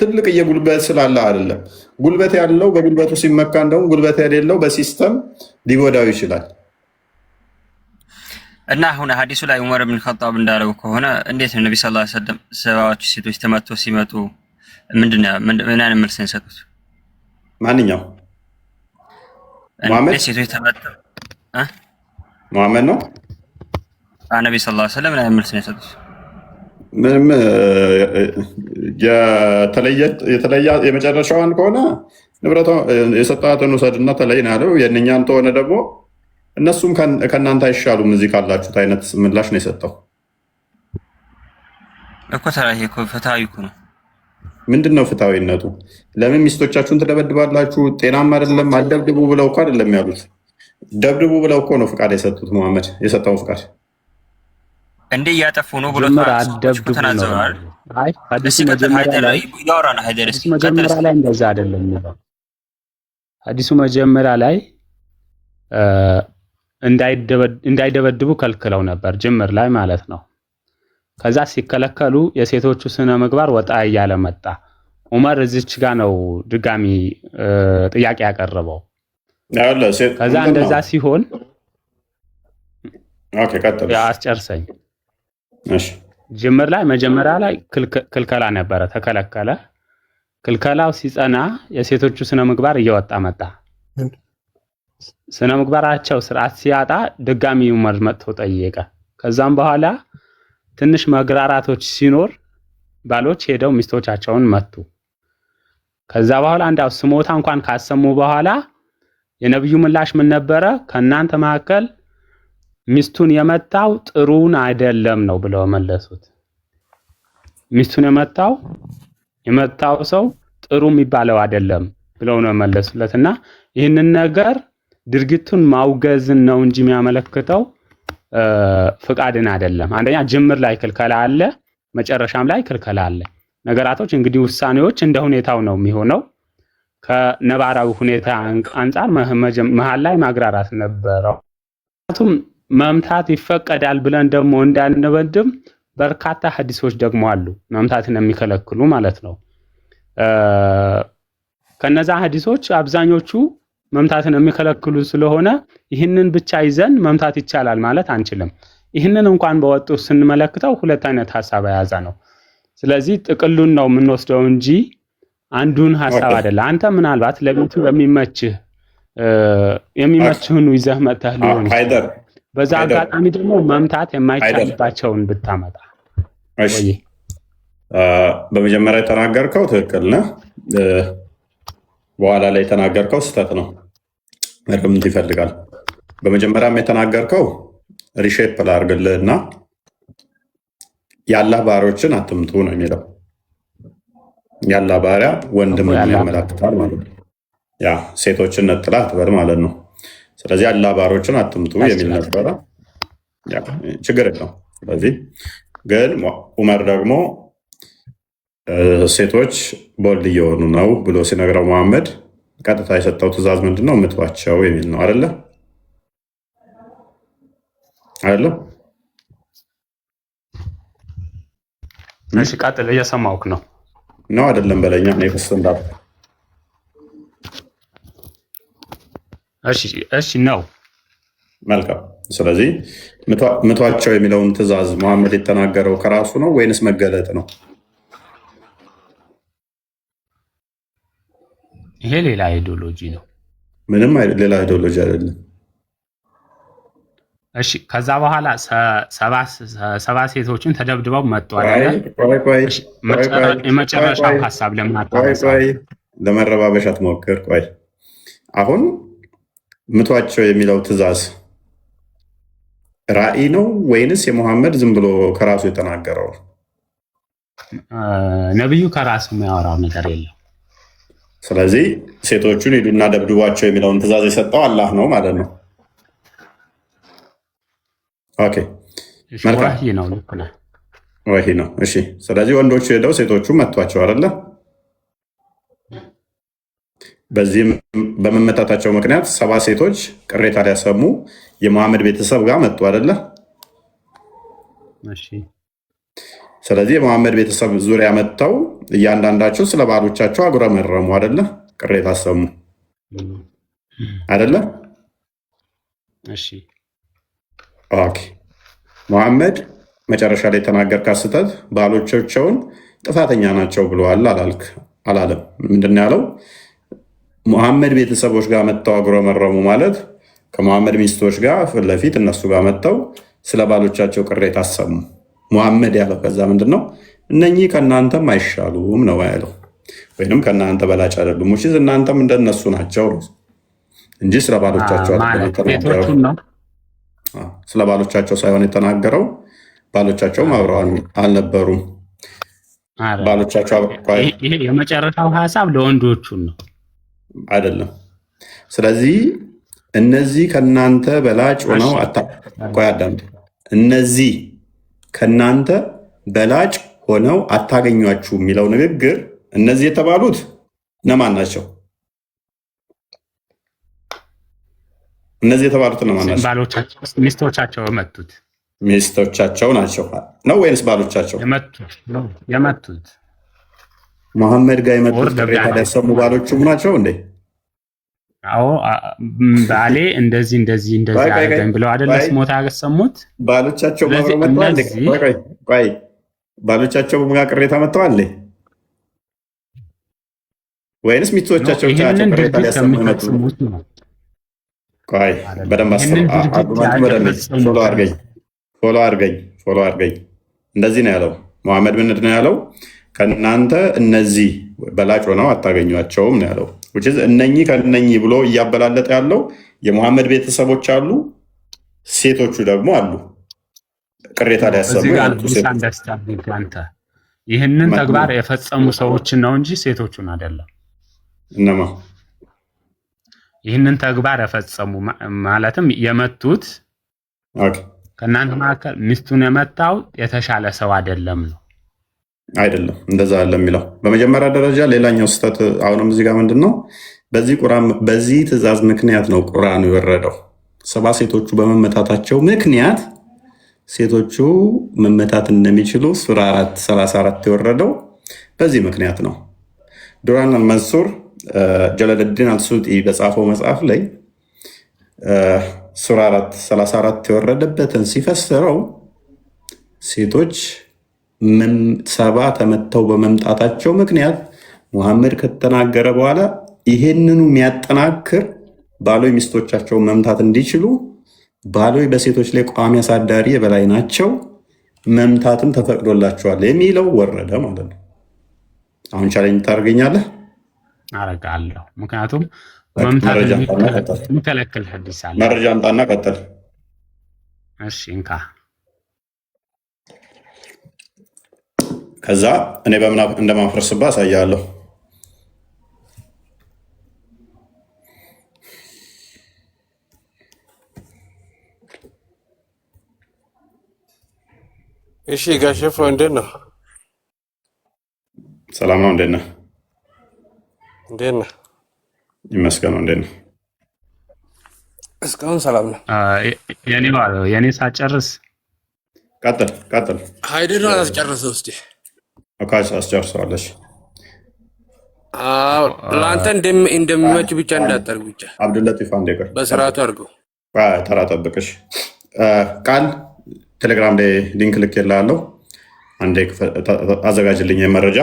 ትልቅ የጉልበት ስላለ አይደለም። ጉልበት ያለው በጉልበቱ ሲመካ እንደውም ጉልበት የሌለው በሲስተም ሊጎዳው ይችላል። እና አሁን ሐዲሱ ላይ ዑመር ብን ኸጣብ እንዳለው ከሆነ እንዴት ነው ነብዩ ሰለላሁ ዐለይሂ ወሰለም ሰባዎች ሴቶች ተመቶ ሲመጡ ምን አይነት መልስ ነው የሰጡት? ማንኛው ሙሐመድ ሴቶች ተመተው ሙሐመድ ነው ነብዩ ሰለላሁ ዐለይሂ ወሰለም ምን አይነት መልስ ነው የሰጡት? ምንም የተለየ የመጨረሻዋን ከሆነ ንብረቷ የሰጣትን ውሰድና ተለይ ነው ያለው። የእኛን ተሆነ ደግሞ እነሱም ከእናንተ አይሻሉም እዚህ ካላችሁት አይነት ምላሽ ነው የሰጠው እኮ። ተራይ እኮ ፍትሃዊ እኮ ነው። ምንድን ነው ፍትሃዊነቱ? ለምን ሚስቶቻችሁን ትደበድባላችሁ? ጤናማ አይደለም። አደብድቡ ብለው እኮ አይደለም ያሉት፣ ደብድቡ ብለው እኮ ነው ፍቃድ የሰጡት። ሙሐመድ የሰጠው ፍቃድ እንዴ እያጠፉ ነው ብሎ ተናዘዋል። ሐዲሱ መጀመሪያ ላይ እንደዛ አይደለም የሚለው። ሐዲሱ መጀመሪያ ላይ እንዳይደበድቡ ከልክለው ነበር፣ ጅምር ላይ ማለት ነው። ከዛ ሲከለከሉ የሴቶቹ ስነ ምግባር ወጣ እያለ መጣ። ዑመር እዚች ጋ ነው ድጋሚ ጥያቄ ያቀረበው። ከዛ እንደዛ ሲሆን አስጨርሰኝ። ጅምር ላይ መጀመሪያ ላይ ክልከላ ነበረ፣ ተከለከለ። ክልከላው ሲጸና የሴቶቹ ስነ ምግባር እየወጣ መጣ። ስነ ምግባራቸው ስርዓት ሲያጣ ድጋሚ ዑመር መጥቶ ጠየቀ። ከዛም በኋላ ትንሽ መግራራቶች ሲኖር ባሎች ሄደው ሚስቶቻቸውን መቱ። ከዛ በኋላ እንዳው ስሞታ እንኳን ካሰሙ በኋላ የነብዩ ምላሽ ምን ነበረ? ከናንተ መካከል ሚስቱን የመታው ጥሩን አይደለም ነው ብለው መለሱት። ሚስቱን የመታው ሰው ጥሩ የሚባለው አይደለም ብለው ነው መለሱለትና ይህንን ነገር ድርጊቱን ማውገዝን ነው እንጂ የሚያመለክተው ፍቃድን አይደለም። አንደኛ ጅምር ላይ ክልከላ አለ፣ መጨረሻም ላይ ክልከላ አለ። ነገራቶች እንግዲህ ውሳኔዎች እንደ ሁኔታው ነው የሚሆነው። ከነባራዊ ሁኔታ አንጻር መሀል ላይ ማግራራት ነበረው። ምክንያቱም መምታት ይፈቀዳል ብለን ደግሞ እንዳንበድም በርካታ ሐዲሶች ደግሞ አሉ መምታትን የሚከለክሉ ማለት ነው። ከነዛ ሐዲሶች አብዛኞቹ መምታትን የሚከለክሉ ስለሆነ ይህንን ብቻ ይዘን መምታት ይቻላል ማለት አንችልም። ይህንን እንኳን በወጡ ስንመለከተው ሁለት አይነት ሐሳብ የያዘ ነው። ስለዚህ ጥቅሉን ነው የምንወስደው እንጂ አንዱን ሐሳብ አይደለም። አንተ ምናልባት ለቤቱ የሚመችህን ይዘህ መጥተህ ሊሆን ይችላል። በዛ አጋጣሚ ደግሞ መምታት የማይቻልባቸውን ብታመጣ። በመጀመሪያ የተናገርከው ትክክል ነህ። በኋላ ላይ የተናገርከው ስህተት ነው፣ እርምት ይፈልጋል። በመጀመሪያም የተናገርከው ሪሼፕ ላድርግልህ እና የአላህ ባሮችን አትምቱ ነው የሚለው። ያላ ባሪያ ወንድም ያመላክታል ማለት ነው። ያ ሴቶችን ነጥላ አትበል ማለት ነው። ስለዚህ ያላ ባሮችን አትምጡ የሚል ነበረ። ችግር የለው። ስለዚህ ግን ዑመር ደግሞ ሴቶች ቦልድ እየሆኑ ነው ብሎ ሲነግረው መሐመድ ቀጥታ የሰጠው ትእዛዝ ምንድን ነው? ምቷቸው የሚል ነው። አይደለ አይደለም? እሺ ቀጥል፣ እየሰማሁህ ነው። ነው አይደለም? በለኛ ነፍስ እንዳት እሺ ነው። መልካም። ስለዚህ ምቷቸው የሚለውን ትእዛዝ መሐመድ የተናገረው ከራሱ ነው ወይንስ መገለጥ ነው? ይሄ ሌላ አይዲዮሎጂ ነው። ምንም ሌላ አይዲዮሎጂ አይደለም። እሺ ከዛ በኋላ ሰባ ሴቶችን ተደብድበው መጡ አይደል? የመጨረሻው ሀሳብ ለምን አታነሳ? ለመረባበሽ አትሞክር። ቆይ አሁን ምቷቸው የሚለው ትእዛዝ ራእይ ነው ወይንስ የሙሐመድ ዝም ብሎ ከራሱ የተናገረው? ነብዩ ከራሱ የሚያወራው ነገር የለም። ስለዚህ ሴቶቹን ሂዱና ደብድቧቸው የሚለውን ትእዛዝ የሰጠው አላህ ነው ማለት ነው። ኦኬ መልካም ነው። ልክ ነህ። ወሂ ነው። እሺ ስለዚህ ወንዶቹ ሄደው ሴቶቹ መቷቸው አይደለ? በዚህም በመመታታቸው ምክንያት 70 ሴቶች ቅሬታ ሊያሰሙ የመሐመድ ቤተሰብ ጋር መጡ አይደለ? እሺ ስለዚህ የመሐመድ ቤተሰብ ዙሪያ መጥተው እያንዳንዳቸው ስለ ባሎቻቸው አጉረመረሙ አይደለ? ቅሬታ አሰሙ አይደለ? እሺ ኦኬ መሐመድ መጨረሻ ላይ የተናገርካት ስህተት ባሎቻቸውን ጥፋተኛ ናቸው ብለዋል አላለም። ምንድን ነው ያለው? መሐመድ ቤተሰቦች ጋር መጥተው አጉረመረሙ ማለት ከመሐመድ ሚስቶች ጋር ፊት ለፊት እነሱ ጋር መጥተው ስለ ባሎቻቸው ቅሬታ አሰሙ። መሐመድ ያለው ከዛ ምንድን ነው? እነኚህ ከእናንተም አይሻሉም ነው ያለው፣ ወይንም ከእናንተ በላጭ አይደሉም፣ እናንተም እንደነሱ ናቸው እንጂ ስለ ባሎቻቸው ስለ ባሎቻቸው ሳይሆን የተናገረው ባሎቻቸውም አብረው አልነበሩም። ባሎቻቸው ይሄ የመጨረሻው ሀሳብ ለወንዶቹ ነው አይደለም። ስለዚህ እነዚህ ከእናንተ በላጭ ሆነው አዳምጥ። እነዚህ ከእናንተ በላጭ ሆነው አታገኟችሁ የሚለው ንግግር እነዚህ የተባሉት እነማን ናቸው? እነዚህ የተባሉት እነማን ናቸው? ሚስቶቻቸው የመቱት ሚስቶቻቸው ናቸው ነው ወይንስ ባሎቻቸው የመቱት? መሐመድ ጋር የመጡት ቅሬታ ሊያሰሙ ባሎቹም ናቸው እንዴ? አዎ ባሌ እንደዚህ አድርገን ብለው አይደለ ስሞታ ያሰሙት። ባሎቻቸው ባሎቻቸው ጋር ቅሬታ መጥተዋል ወይንስ ሚስቶቻቸው ብቻ ቅሬታ ሊያሰሙ የመጡት? ቆይ በደንብ ፎሎ አድርገኝ። እንደዚህ ነው ያለው መሐመድ። ምንድን ነው ያለው? ከእናንተ እነዚህ በላጭ ሆነው አታገኟቸውም ነው ያለው። እነኚህ ከእነኚህ ብሎ እያበላለጠ ያለው የመሐመድ ቤተሰቦች አሉ፣ ሴቶቹ ደግሞ አሉ ቅሬታ ሊያሰሙ። ይህንን ተግባር የፈጸሙ ሰዎችን ነው እንጂ ሴቶቹን አይደለም። እነማ ይህንን ተግባር የፈጸሙ ማለትም የመቱት ከእናንተ መካከል ሚስቱን የመታው የተሻለ ሰው አይደለም ነው አይደለም። እንደዛ አለ የሚለው በመጀመሪያ ደረጃ። ሌላኛው ስህተት አሁንም እዚህ ጋር ምንድን ነው? በዚህ ትእዛዝ ምክንያት ነው ቁርአኑ የወረደው። 70 ሴቶቹ በመመታታቸው ምክንያት ሴቶቹ መመታት እንደሚችሉ ሱራ 434 የወረደው በዚህ ምክንያት ነው። ዱራን አልመንሱር ጀለለዲን አልሱጢ በጻፈው መጽሐፍ ላይ ሱራ 434 የወረደበትን ሲፈስረው ሴቶች 70 ተመተው በመምጣታቸው ምክንያት ሙሐመድ ከተናገረ በኋላ ይሄንኑ የሚያጠናክር ባሎች ሚስቶቻቸውን መምታት እንዲችሉ ባሎች በሴቶች ላይ ቋሚ አሳዳሪ የበላይ ናቸው፣ መምታትም ተፈቅዶላቸዋል የሚለው ወረደ ማለት ነው። አሁን ቻሌንጅ ታደርገኛለህ? አረጋለሁ። ምክንያቱም መምታት የሚከለክል ሐዲስ አለ። መረጃ አምጣና ቀጥል። እሺ እንካ ከዛ እኔ በምን እንደማፈርስባ አሳያለሁ። እሺ ጋሽ ፍሮ እንዴት ነው? ሰላም ነው። እንዴት ነህ? እንዴት ነህ? ይመስገን። እንዴት ነህ? እስካሁን ሰላም ነው። የኔ ሳጨርስ ቀጥል። ሀይድን ነው አስጨርሰው እስቲ። አካሽ አስጨርሰዋለሽ። አዎ ለአንተ እንደሚመች ብቻ እንዳጠርግ ብቻ። አብዱልለጢፍ አንዴ ቆይ፣ በስርዓቱ አድርገው። ተራ ጠብቅሽ። ቃል ቴሌግራም ላይ ሊንክ ልኬልሃለሁ። አንዴ አዘጋጅልኝ የመረጃ።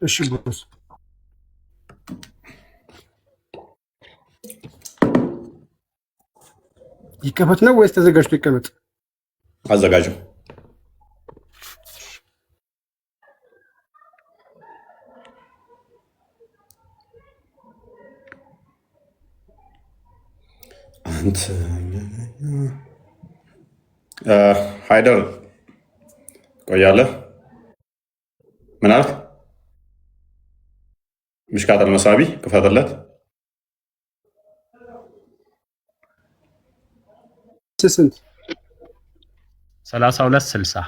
እሺ ቦስ ይቀመጥ ነው ወይስ ተዘጋጅቶ ይቀመጥ? አዘጋጀው። አንተ ሃይደር ቆያለህ? ምን አልክ? ምሽካተል መሳቢ ክፈትለት። ስንት? 3260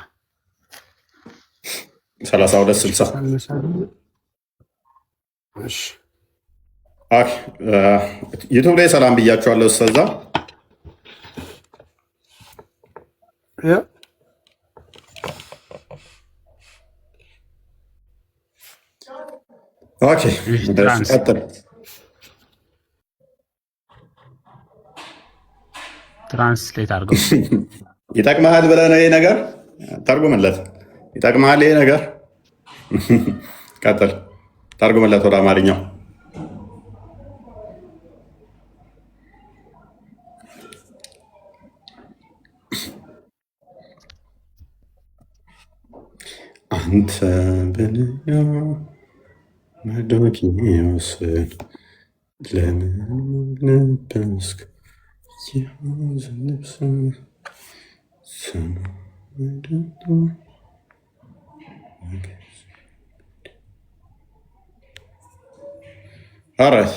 እሺ ዩቱብ ላይ ሰላም ብያቸዋለሁ። እስከዛ ትራንስሌት አድርገው። ይጠቅመሃል ብለህ ነው ይሄ ነገር? ተርጉምለት። ይጠቅመሃል ይሄ ነገር? ቀጥል፣ ተርጉምለት ወደ አማርኛው። አንተ በንያ መዶኪዎስን ለምን ለበስክ? All right.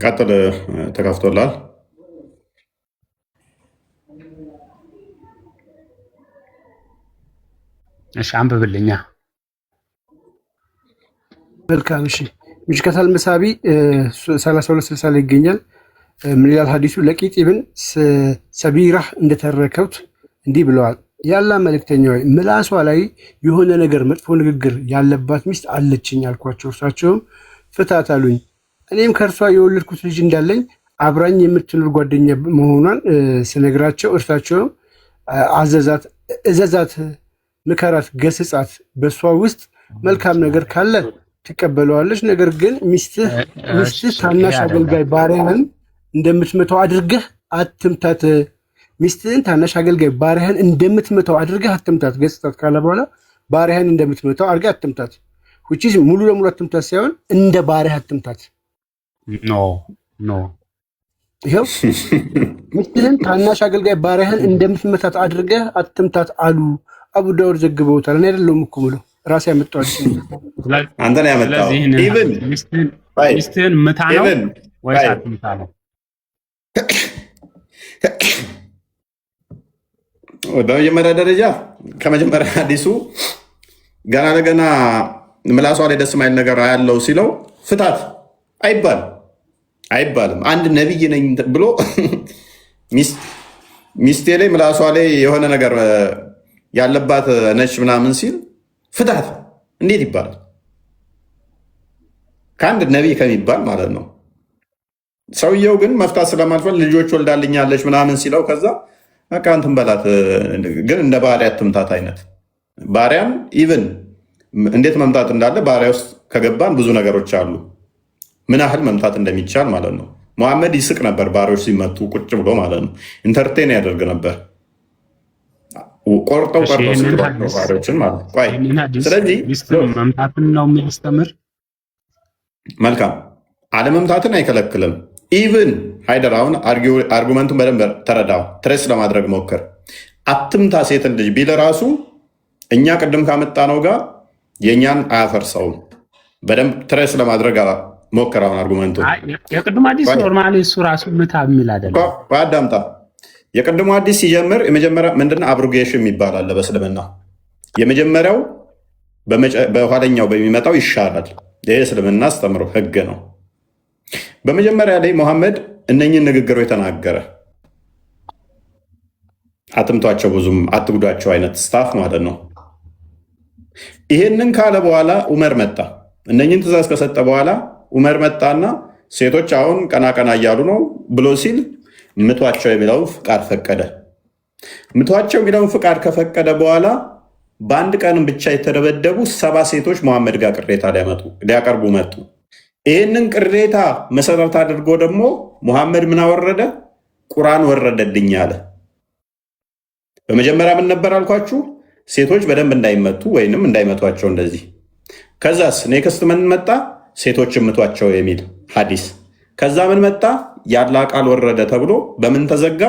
ቀጥል። ተከፍቶላል። እሺ አንብብልኛ። መልካም። እሺ ምሽከታል መሳቢ 3260 ላይ ይገኛል። ምን ይላል ሐዲሱ? ለቂጥ ኢብን ሰቢራህ እንደተረከብት እንዲህ ብለዋል። ያላ መልእክተኛ ሆይ ምላሷ ላይ የሆነ ነገር መጥፎ ንግግር ያለባት ሚስት አለችኝ አልኳቸው። እርሳቸውም ፍታት አሉኝ። እኔም ከእርሷ የወለድኩት ልጅ እንዳለኝ አብራኝ የምትኖር ጓደኛ መሆኗን ስነግራቸው እርሳቸውም እዘዛት፣ ምከራት፣ ገስጻት። በእሷ ውስጥ መልካም ነገር ካለ ትቀበለዋለች። ነገር ግን ሚስትህ ታናሽ አገልጋይ ባሪያህን እንደምትመታው አድርገህ አትምታት። ሚስትህን ታናሽ አገልጋይ ባሪያህን እንደምትመታው አድርገህ አትምታት። ገስጻት ካለ በኋላ ባሪያህን እንደምትመታው አድርገህ አትምታት። ውጪ ሙሉ ለሙሉ አትምታት ሳይሆን እንደ ባሪያህ አትምታት። ኖ ይኸው ሚስትህን ታናሽ አገልጋይ ባሪያህን እንደምትመታት አድርገህ አትምታት አሉ። አቡ ዳውድ ዘግበውታል። እኔ አይደለሁም እኮ የምለው ራሴ ያመጣው። አንተ ነው ያመጣው። ሚስትህን ምታ ነው ወይስ አትምታ ነው? በመጀመሪያ ደረጃ ከመጀመሪያ ሐዲሱ ገና ለገና ምላሷ ላይ ደስ ማይል ነገር ያለው ሲለው ፍታት አይባልም። አንድ ነቢይ ነኝ ብሎ ሚስቴ ላይ ምላሷ ላይ የሆነ ነገር ያለባት ነች ምናምን ሲል ፍታት እንዴት ይባላል? ከአንድ ነቢይ ከሚባል ማለት ነው። ሰውየው ግን መፍታት ስለማልፈል ልጆች ወልዳልኛለች ምናምን ሲለው ከዛ በቃ እንትን በላት፣ ግን እንደ ባሪያ አትምታት አይነት። ባሪያን ኢቭን እንዴት መምታት እንዳለ ባሪያ ውስጥ ከገባን ብዙ ነገሮች አሉ፣ ምን ያህል መምታት እንደሚቻል ማለት ነው። መሐመድ ይስቅ ነበር ባሪያዎች ሲመቱ ቁጭ ብሎ ማለት ነው። ኢንተርቴን ያደርግ ነበር። ቆርጠው ስትሏቸው ባሪያዎችን ማለት ነው። ቆይ ስለዚህ መምታትን ነው የሚያስተምር። መልካም አለመምታትን አይከለክልም። ኢቭን ሃይደር አሁን አርጉመንቱን በደንብ ተረዳው፣ ትሬስ ለማድረግ ሞክር። አትምታ ሴትን ልጅ ቢል ራሱ እኛ ቅድም ካመጣ ነው ጋር የእኛን አያፈርሰውም። በደንብ ትሬስ ለማድረግ ሞክር። አሁን አርጉመንቱ የቅድሙ አዲስ ኖርማሊ እሱ ራሱ ምታ የሚል አይደለም። አዳምጣ። የቅድሙ አዲስ ሲጀምር የመጀመሪያ ምንድን አብሩጌሽን የሚባል አለ በእስልምና። የመጀመሪያው በኋለኛው በሚመጣው ይሻላል። ይህ እስልምና አስተምሮ ህግ ነው። በመጀመሪያ ላይ መሐመድ እነኝን ንግግሮች የተናገረ አትምቷቸው፣ ብዙም አትጉዷቸው አይነት ስታፍ ማለት ነው። ይሄንን ካለ በኋላ ዑመር መጣ። እነኝን ትእዛዝ ከሰጠ በኋላ ዑመር መጣና ሴቶች አሁን ቀና ቀና እያሉ ነው ብሎ ሲል ምቷቸው የሚለውን ፍቃድ ፈቀደ። ምቷቸው የሚለውን ፍቃድ ከፈቀደ በኋላ በአንድ ቀንም ብቻ የተደበደቡ 70 ሴቶች መሐመድ ጋር ቅሬታ ሊያቀርቡ መጡ። ይህንን ቅሬታ መሰረት አድርጎ ደግሞ ሙሐመድ ምን አወረደ? ቁርአን ወረደልኝ አለ። በመጀመሪያ ምን ነበር አልኳችሁ? ሴቶች በደንብ እንዳይመቱ ወይንም እንዳይመቷቸው እንደዚህ። ከዛስ ኔክስት ምን መጣ? ሴቶችን ምቷቸው የሚል ሐዲስ። ከዛ ምን መጣ? ያላ ቃል ወረደ ተብሎ በምን ተዘጋ?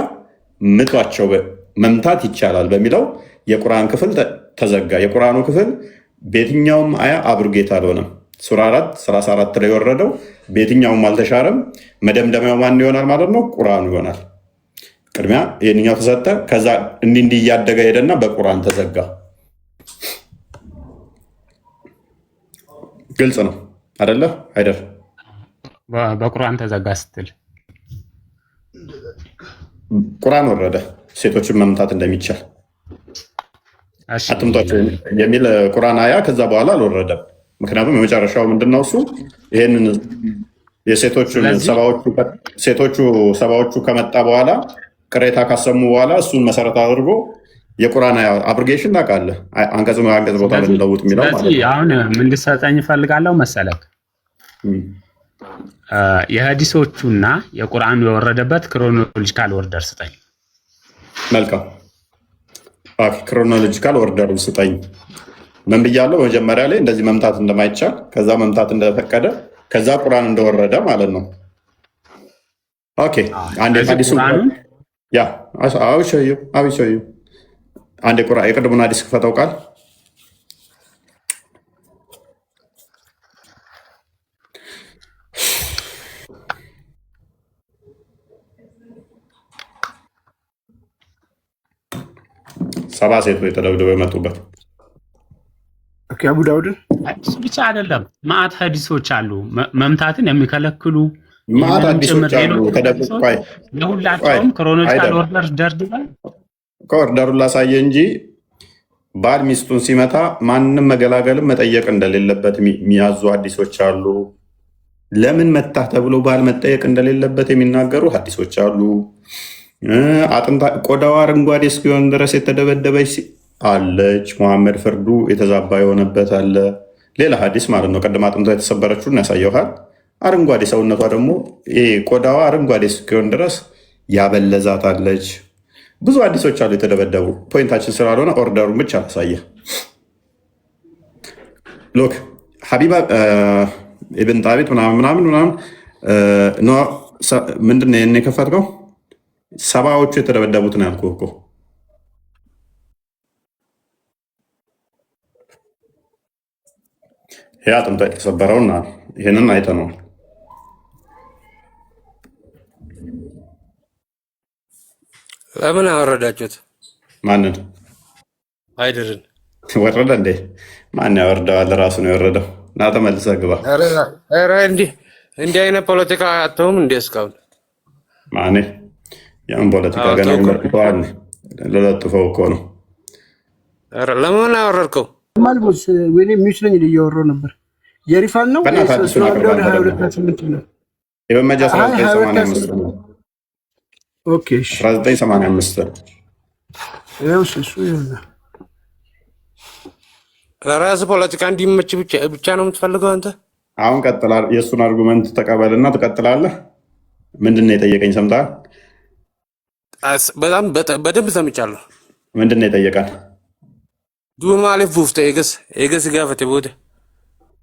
ምቷቸው፣ መምታት ይቻላል በሚለው የቁርአን ክፍል ተዘጋ። የቁርአኑ ክፍል በየትኛውም አያ አብሩጌት አልሆነም። ሱራ 4 34 ላይ የወረደው በየትኛውም አልተሻረም። መደምደሚያው ማን ይሆናል ማለት ነው? ቁርአኑ ይሆናል። ቅድሚያ ይህንኛው ተሰጠ። ከዛ እንዲህ እያደገ ሄደና በቁርአን ተዘጋ። ግልጽ ነው አይደለ? አይደል? በቁርአን ተዘጋ ስትል ቁርአን ወረደ ሴቶችን መምታት እንደሚቻል አትምቷቸው የሚል ቁርአን አያ ከዛ በኋላ አልወረደም። ምክንያቱም የመጨረሻው ምንድነው? እሱ ይህንን የሴቶቹን ሰባዎቹ ከመጣ በኋላ ቅሬታ ካሰሙ በኋላ እሱን መሰረት አድርጎ የቁርአን አብሪጌሽን ታውቃለህ፣ አንቀጽ ቦታ ለውጥ የሚለው ማለት ነው። አሁን ምን ልትሰጠኝ እፈልጋለሁ መሰለክ? የሀዲሶቹና የቁርአኑ የወረደበት ክሮኖሎጂካል ኦርደር ስጠኝ። መልካም ክሮኖሎጂካል ኦርደር ስጠኝ። ምን ብያለሁ? መጀመሪያ ላይ እንደዚህ መምታት እንደማይቻል፣ ከዛ መምታት እንደተፈቀደ፣ ከዛ ቁርአን እንደወረደ ማለት ነው። ኦኬ አንዴ ሐዲሱ ያ አብሸዩ አንዴ ቁርአን የቅድሙን ሐዲስ ክፈተው ቃል ሰባ ሴቶች ተደብድበው የመጡበት አቡ ዳውድን እሱ ብቻ አይደለም፣ ማአት ሐዲሶች አሉ መምታትን የሚከለክሉ ማአት ሐዲሶች አሉ። ተደብቋይ ለሁላቸውም ክሮኖሎጂካል ኦርደር ደርድበን ከኦርደሩን ላሳየ እንጂ ባል ሚስቱን ሲመታ ማንም መገላገልም መጠየቅ እንደሌለበት የሚያዙ ሐዲሶች አሉ። ለምን መታህ ተብሎ ባል መጠየቅ እንደሌለበት የሚናገሩ ሐዲሶች አሉ። አጥንታ ቆዳዋ አረንጓዴ እስኪሆን ድረስ የተደበደበች አለች። መሐመድ ፍርዱ የተዛባ የሆነበት አለ። ሌላ ሐዲስ ማለት ነው። ቀደም አጥንቷ የተሰበረችውን ያሳየውሃል። አረንጓዴ ሰውነቷ ደግሞ ቆዳዋ አረንጓዴ እስኪሆን ድረስ ያበለዛት አለች። ብዙ ሐዲሶች አሉ የተደበደቡ። ፖይንታችን ስላልሆነ ኦርደሩን ብቻ አሳየ። ሎክ ሀቢባ ኢብን ጣቢት ምናምን ምንድን ነው የከፈትከው? ሰባዎቹ የተደበደቡት ነው ያልኩህ እኮ። ይህ አጥንቷ የተሰበረውና ይህንን አይተነዋል። ለምን አወረዳችሁት? ማንን? ሃይደርን ወረደ እንዴ? ማን ያወርደዋል? ራሱ ነው የወረደው። ና ተመልሰህ ግባ። ኧረ እንዲህ አይነት ፖለቲካ አያተውም እንዴ? እስካሁን ማኔ ያን ፖለቲካ ገና ይመርጠዋል። ለለጥፈው እኮ ነው። ኧረ ለምን አወረድከው? ማልቦስ ወይኔ ሚውስለኝ እያወራሁ ነበር። የሪፋን ነው የበመጃ 1985 ነው። ኦኬ 1985 እሱ ይሆናል። ለራስህ ፖለቲካ እንዲመች ብቻ ነው የምትፈልገው አንተ። አሁን ቀጥላል። የእሱን አርጉመንት ተቀበልና ትቀጥላለህ። ምንድን ነው የጠየቀኝ? ሰምተሃል? በጣም በደንብ ሰምቻለሁ። ምንድን ነው የጠየቀን? ዱብ ማለፍ ቡፍተ ኤገስ ጋፈቴ ቦደ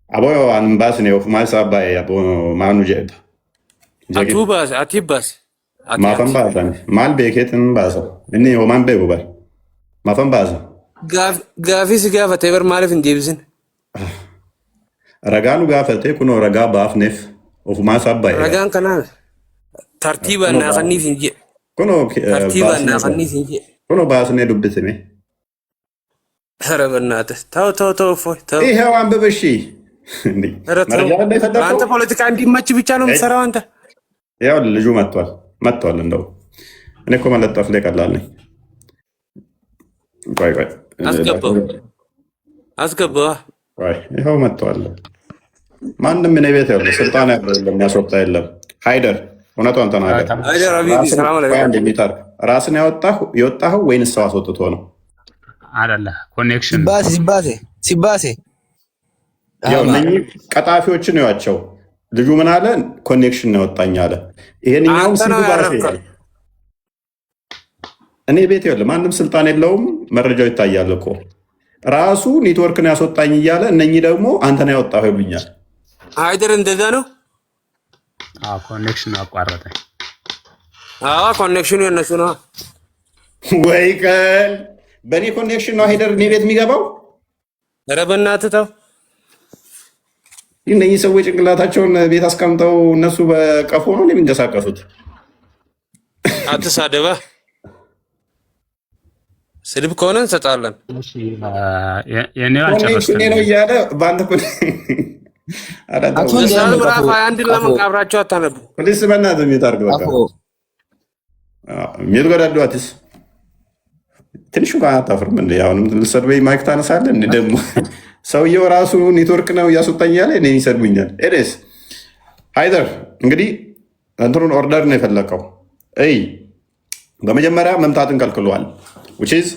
አቦ አንባስ ነው ኦፍማስ አባይ አቦ ማኑ ጀት አቱባስ አቲባስ ማፈን ባሰን ማል ቤኬትን ባሰ እኔ ሆማን ቤጉባል ማፈን ባሰ ጋፊስ ጋፈቴ በር ማለፍ እንዲብስን ረጋኑ ጋፈቴ ኩኖ ረጋ ባፍኔፍ ኦፍማስ አባይ ረጋን ከና ተርቲባ እና ከኒፍ እንጂ ኩኖ ተርቲባ እና ከኒፍ እንጂ ኩኖ ባስኔ ዱብትኔ ኧረ በእናትህ ተው ፎይ ተው። ይሄው አንብበሽ አንተ ፖለቲካ እንዲመች ብቻ ነው የምትሰራው አንተ። ያው ልጁ መጥቷል። እንደው እኔ እኮ መለጠፍ ላይ ቀላል ነኝ። ቆይ አስገባው። ይኸው መጥቷል። ማንም እኔ ቤት ያለው ስልጣን ያለው የሚያስወጣ የለም። ሃይደር እውነቷን ተናገር። ራስን የወጣኸው ወይንስ ሰው አስወጥቶ ነው? አይደለ ኮኔክሽን ሲባሴ ያው እነኚህ ቀጣፊዎችን ነው። ልጁ ምን አለ? ኮኔክሽን ነው ወጣኝ አለ። ይሄንኛው እኔ ቤት ያለ ማንም ስልጣን የለውም። መረጃው ይታያል እኮ ራሱ ኔትወርክ ነው ያስወጣኝ እያለ እነኚህ ደግሞ አንተ ነው ያወጣኸው ይሉኛል። አይደር እንደዛ ነው። ኮኔክሽን አቋረጠኝ። ኮኔክሽኑ የነሱ ነው ወይ ቀን በእኔ ኮኔክሽን ነው ሄደር እኔ ቤት የሚገባው። ኧረ በእናትህ ተው። እነኚህ ሰዎች ጭንቅላታቸውን ቤት አስቀምጠው እነሱ በቀፎ ነው የሚንቀሳቀሱት። አትሳደባ። ስድብ ከሆነ እንሰጣለን። ኮኔክሽን ነው እያለ በአንተ ምዕራፍ 21 ለምን ቀብራቸው አታነቡ? ፖሊስ በእናትህ የሚታርግ በቃ የሚልጎዳዱ አትስ ትንሽ እንኳን አታፍርም እንዴ? አሁንም ልሰድበኝ ማይክ ታነሳለህ እንዴ? ደግሞ ሰውየው ራሱ ኔትወርክ ነው እያስወጣኝ ያለ እኔን ይሰድቡኛል። ኤዴስ ሃይደር እንግዲህ እንትኑን ኦርደር ነው የፈለቀው። በመጀመሪያ መምታትን ከልክሏል። ዊችዝ